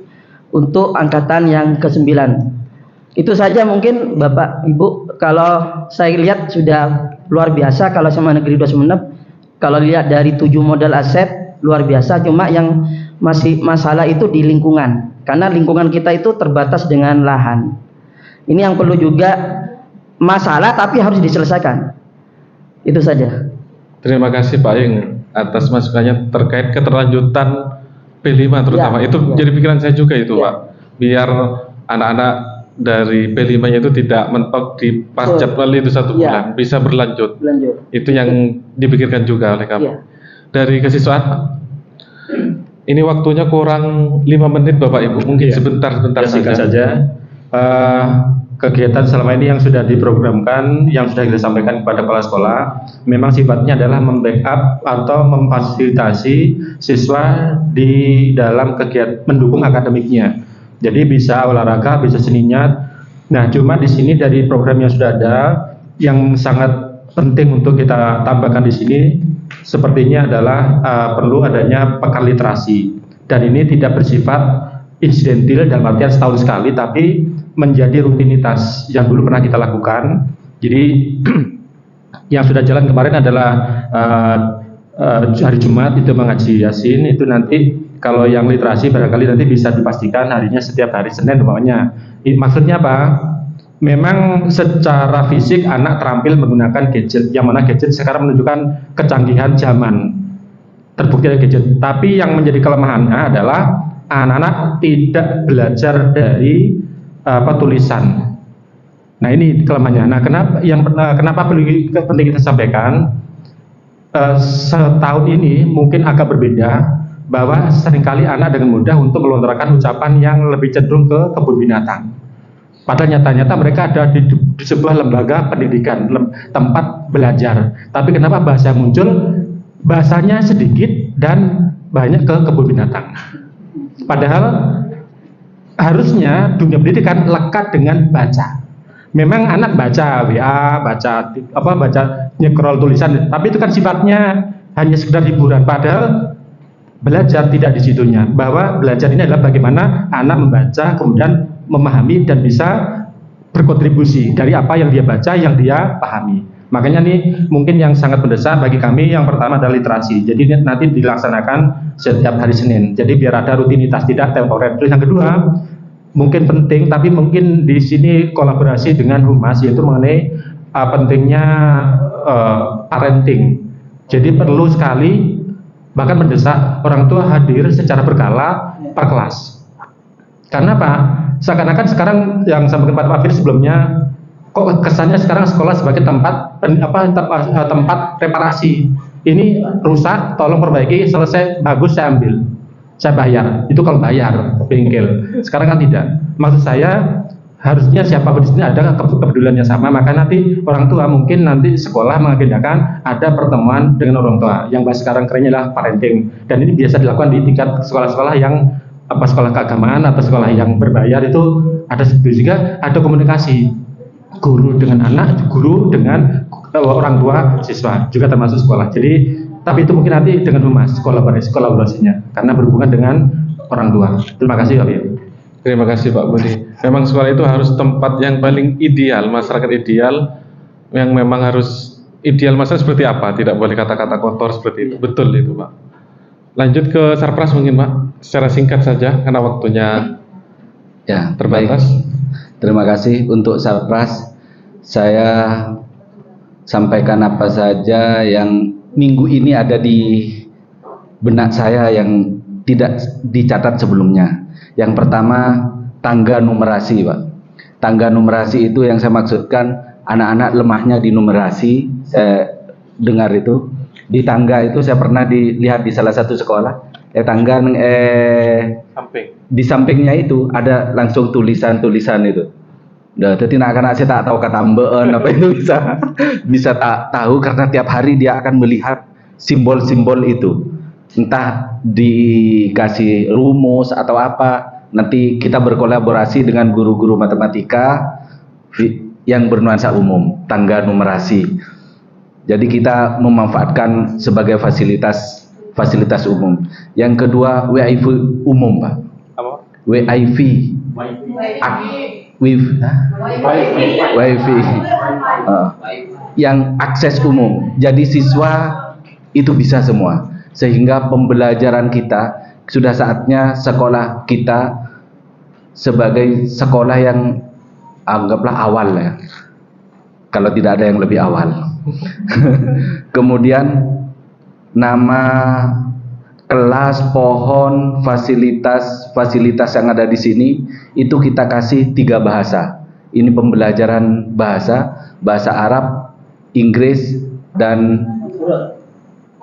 untuk angkatan yang ke-9. Itu saja mungkin Bapak Ibu. Kalau saya lihat sudah luar biasa kalau SMA Negeri 2 Sumeneb. Kalau lihat dari 7 modal aset luar biasa. Cuma yang masih masalah itu di lingkungan, karena lingkungan kita itu terbatas dengan lahan. Ini yang perlu juga masalah tapi harus diselesaikan. Itu saja. Terima kasih Pak Ing atas masukannya terkait keterlanjutan P5 terutama. Itu jadi pikiran saya juga itu Pak. Biar anak-anak dari P5-nya itu tidak mentok di pas jadwal itu 1 bulan, bisa berlanjut. Itu yang dipikirkan juga oleh kami. Dari kesiswaan Pak. Ini waktunya kurang 5 menit Bapak Ibu. Mungkin sebentar saja. Kegiatan selama ini yang sudah diprogramkan, yang sudah kita sampaikan kepada kepala sekolah, memang sifatnya adalah membackup atau memfasilitasi siswa di dalam kegiatan mendukung akademiknya. Jadi bisa olahraga, bisa seninya. Nah, cuma di sini dari program yang sudah ada, yang sangat penting untuk kita tambahkan di sini, sepertinya adalah perlu adanya pekan literasi. Dan ini tidak bersifat insidentil dalam artian setahun sekali, tapi menjadi rutinitas yang dulu pernah kita lakukan. Jadi yang sudah jalan kemarin adalah hari Jumat itu mengaji Yasin. Itu nanti kalau yang literasi barangkali nanti bisa dipastikan harinya setiap hari Senin umpamanya. Maksudnya apa? Memang secara fisik anak terampil menggunakan gadget, yang mana gadget sekarang menunjukkan kecanggihan zaman, terbukti dari gadget. Tapi yang menjadi kelemahannya adalah anak-anak tidak belajar dari tulisan. Nah, ini kelemahannya. Nah, kenapa penting kita sampaikan? Setahun ini mungkin agak berbeda, bahwa seringkali anak dengan mudah untuk melontarkan ucapan yang lebih cenderung ke kebun binatang. Padahal nyata-nyata mereka ada di sebuah lembaga pendidikan, tempat belajar. Tapi kenapa bahasa muncul? Bahasanya sedikit dan banyak ke kebun binatang. Padahal harusnya dunia pendidikan lekat dengan baca. Memang anak baca WA, baca nyekrol tulisan, tapi itu kan sifatnya hanya sekedar hiburan. Padahal belajar tidak di situnya. Bahwa belajar ini adalah bagaimana anak membaca, kemudian memahami dan bisa berkontribusi dari apa yang dia baca, yang dia pahami. Makanya nih mungkin yang sangat mendesak bagi kami yang pertama adalah literasi. Jadi nanti dilaksanakan setiap hari Senin. Jadi biar ada rutinitas, tidak temporer. Terus yang kedua, mungkin penting tapi mungkin di sini kolaborasi dengan Humas, yaitu mengenai pentingnya parenting. Jadi perlu sekali bahkan mendesak orang tua hadir secara berkala per kelas. Karena apa? Seakan-akan sekarang yang sampaikan Pak Fir sebelumnya, kok kesannya sekarang sekolah sebagai tempat reparasi. Ini rusak, tolong perbaiki, selesai, bagus saya ambil, saya bayar. Itu kalau bayar bengkel. Sekarang kan tidak. Maksud saya harusnya siapapun di sini ada kepeduliannya sama. Maka nanti orang tua mungkin nanti sekolah mengagendakan ada pertemuan dengan orang tua. Yang bahas sekarang kerennya adalah parenting. Dan ini biasa dilakukan di tingkat sekolah-sekolah yang sekolah keagamaan atau sekolah yang berbayar, itu ada juga ada komunikasi guru dengan anak, guru dengan orang tua siswa, juga termasuk sekolah. Jadi tapi itu mungkin nanti dengan Humas kolaborasinya karena berhubungan dengan orang tua. Terima kasih Pak. Terima kasih Pak Budi. Memang sekolah itu harus tempat yang paling ideal, masyarakat ideal, yang memang harus ideal masyarakat seperti apa, tidak boleh kata-kata kotor seperti itu. Betul itu Pak. Lanjut ke Sarpras mungkin Pak, secara singkat saja karena waktunya terbatas. Terima kasih untuk Sarpras. Saya sampaikan apa saja yang minggu ini ada di benak saya yang tidak dicatat sebelumnya. Yang pertama, tangga numerasi, Pak. Tangga numerasi itu yang saya maksudkan, anak-anak lemahnya di numerasi. Saya dengar itu di tangga itu, saya pernah dilihat di salah satu sekolah. Tangga di sampingnya itu ada langsung tulisan-tulisan itu. Jadi anak-anak saya tak tahu kata mbeen apa itu bisa tak tahu karena tiap hari dia akan melihat simbol-simbol itu. Entah dikasih rumus atau apa. Nanti kita berkolaborasi dengan guru-guru matematika yang bernuansa umum, tangga numerasi. Jadi kita memanfaatkan sebagai fasilitas umum. Yang kedua, WiFi umum, Pak. Apa? WiFi. WiFi. Yang akses umum. Jadi siswa itu bisa semua. Sehingga pembelajaran kita sudah saatnya sekolah kita sebagai sekolah yang anggaplah awal ya. Kalau tidak ada yang lebih awal. Kemudian nama kelas, pohon, fasilitas yang ada di sini itu kita kasih 3 bahasa. Ini pembelajaran bahasa Arab, Inggris, dan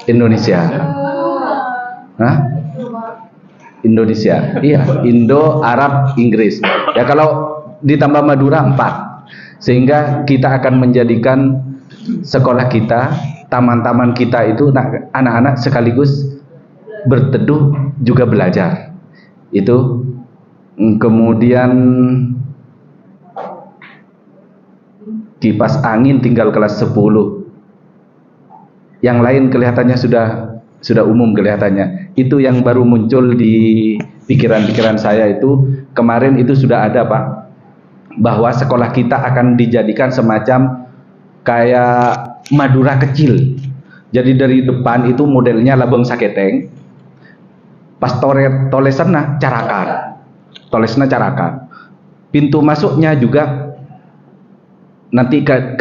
Indonesia. Hah? Indonesia. Iya, Indo, Arab, Inggris. Ya kalau ditambah Madura 4. Sehingga kita akan menjadikan sekolah kita, taman-taman kita itu anak-anak sekaligus berteduh juga belajar. Itu. Kemudian kipas angin tinggal kelas 10. Yang lain kelihatannya sudah umum kelihatannya. Itu yang baru muncul di pikiran-pikiran saya itu. Kemarin itu sudah ada, Pak, bahwa sekolah kita akan dijadikan semacam kayak Madura kecil. Jadi dari depan itu modelnya labeng saketeng. Pas tolesna carakan. Pintu masuknya juga nanti ke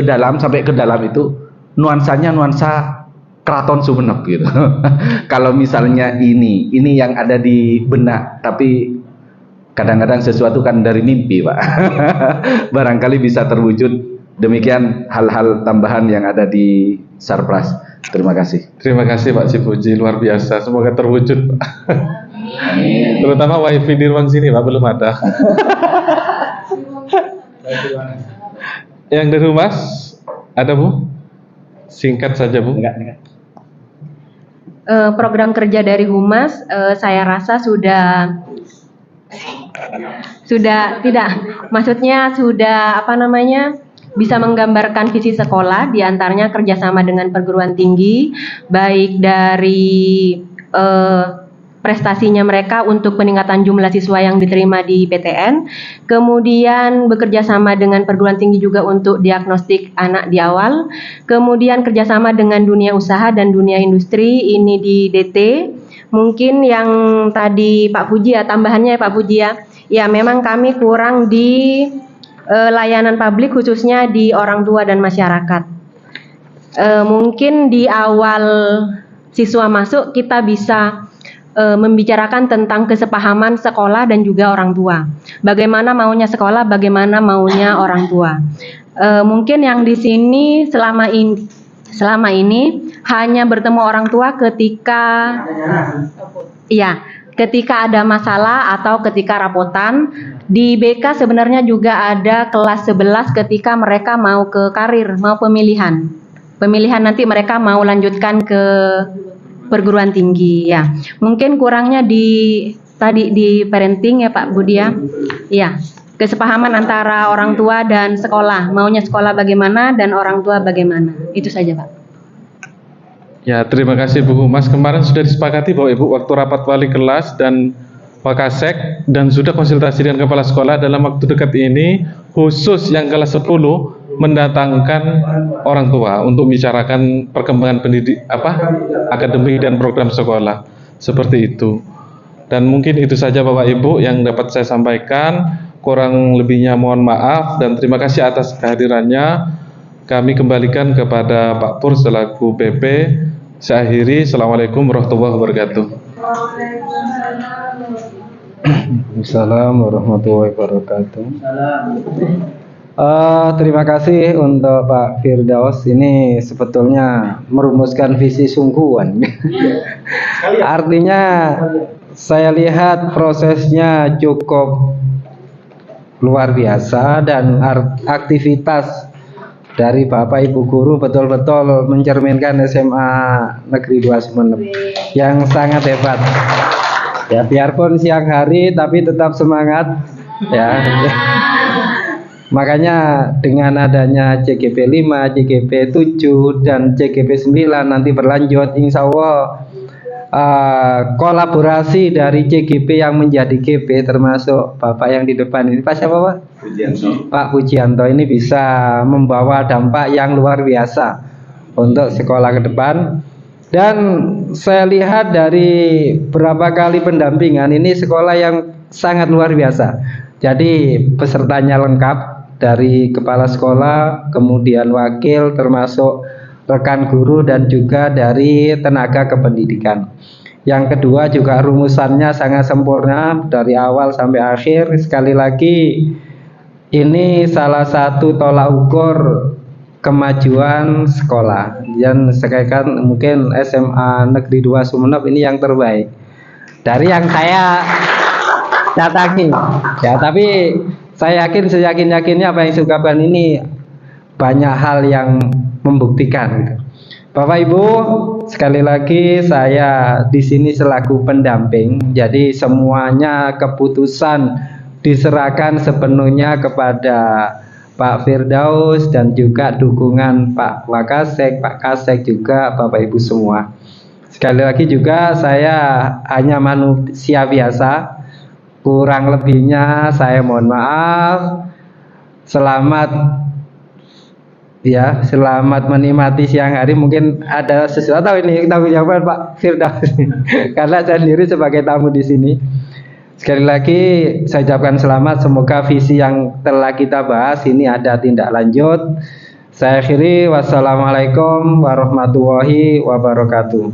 dalam sampai ke dalam itu nuansanya nuansa Keraton Sumenep gitu. Kalau misalnya ini yang ada di benak, tapi kadang-kadang sesuatu kan dari mimpi, Pak. Barangkali bisa terwujud. Demikian hal-hal tambahan yang ada di Sarpras. Terima kasih. Terima kasih Pak Cipuji, luar biasa. Semoga terwujud, Pak. Terutama WiFi di ruang sini, Pak, belum ada. Yang dari Humas ada, Bu? Singkat saja, Bu. Program kerja dari Humas saya rasa sudah tidak, maksudnya sudah bisa menggambarkan visi sekolah, diantaranya kerjasama dengan perguruan tinggi, baik dari prestasinya mereka untuk peningkatan jumlah siswa yang diterima di PTN, kemudian bekerja sama dengan perguruan tinggi juga untuk diagnostik anak di awal, kemudian kerjasama dengan dunia usaha dan dunia industri, ini di DT. Mungkin yang tadi Pak Puji ya, tambahannya Pak Puji ya, memang kami kurang di layanan publik khususnya di orang tua dan masyarakat. Mungkin di awal siswa masuk kita bisa membicarakan tentang kesepahaman sekolah dan juga orang tua. Bagaimana maunya sekolah, bagaimana maunya orang tua. Mungkin yang di sini selama ini hanya bertemu orang tua ketika ada masalah atau ketika rapotan. Di BK sebenarnya juga ada kelas 11 ketika mereka mau ke karir, mau pemilihan nanti mereka mau lanjutkan ke perguruan tinggi ya. Mungkin kurangnya di parenting ya Pak Budi ya. Kesepahaman antara orang tua dan sekolah, maunya sekolah bagaimana dan orang tua bagaimana. Itu saja, Pak. Ya, terima kasih Bu Humas. Kemarin sudah disepakati bahwa Ibu waktu rapat wali kelas dan Wakasek dan sudah konsultasi dengan kepala sekolah dalam waktu dekat ini khusus yang kelas 10 mendatangkan orang tua untuk membicarakan perkembangan akademik dan program sekolah seperti itu. Dan mungkin itu saja Bapak Ibu yang dapat saya sampaikan. Kurang lebihnya mohon maaf dan terima kasih atas kehadirannya. kami kembalikan kepada Pak Pur selaku PP. Saya akhiri. Assalamualaikum warahmatullahi wabarakatuh. Assalamualaikum warahmatullahi wabarakatuh. Terima kasih untuk Pak Firdaus. Ini sebetulnya merumuskan visi sungguhan. Artinya saya lihat prosesnya cukup luar biasa dan aktivitas dari Bapak Ibu guru betul-betul mencerminkan SMA Negeri 2 Sumeneb yang sangat hebat. Ya, biarpun siang hari tapi tetap semangat ya. Makanya dengan adanya CGP 5, CGP 7 dan CGP 9 nanti berlanjut, insya Allah kolaborasi dari CGP yang menjadi GP termasuk Bapak yang di depan ini, Pak siapa Pak? Pak Pujianto ini bisa membawa dampak yang luar biasa untuk sekolah ke depan. Dan saya lihat dari berapa kali pendampingan ini sekolah yang sangat luar biasa. Jadi pesertanya lengkap dari kepala sekolah, kemudian wakil, termasuk rekan guru dan juga dari tenaga kependidikan. Yang kedua juga rumusannya sangat sempurna dari awal sampai akhir. Sekali lagi ini salah satu tolak ukur kemajuan sekolah. Dan sekalian mungkin SMA Negeri 2 Sumeneb ini yang terbaik dari yang saya datangi. Ya, tapi saya yakin seyakin-yakinnya apa yang saya ungkapkan ini banyak hal yang membuktikan. Bapak Ibu, sekali lagi saya di sini selaku pendamping. Jadi semuanya keputusan diserahkan sepenuhnya kepada Pak Firdaus dan juga dukungan Pak Wakasek, Pak Kasek juga Bapak Ibu semua. Sekali lagi juga saya hanya manusia biasa. Kurang lebihnya saya mohon maaf. Selamat ya, selamat menikmati siang hari. Mungkin ada sesuatu ini tanggung jawab Pak Firdaus karena saya sendiri sebagai tamu di sini. Sekali lagi saya ucapkan selamat. Semoga visi yang telah kita bahas ini ada tindak lanjut. Saya akhiri. Wassalamualaikum warahmatullahi wabarakatuh.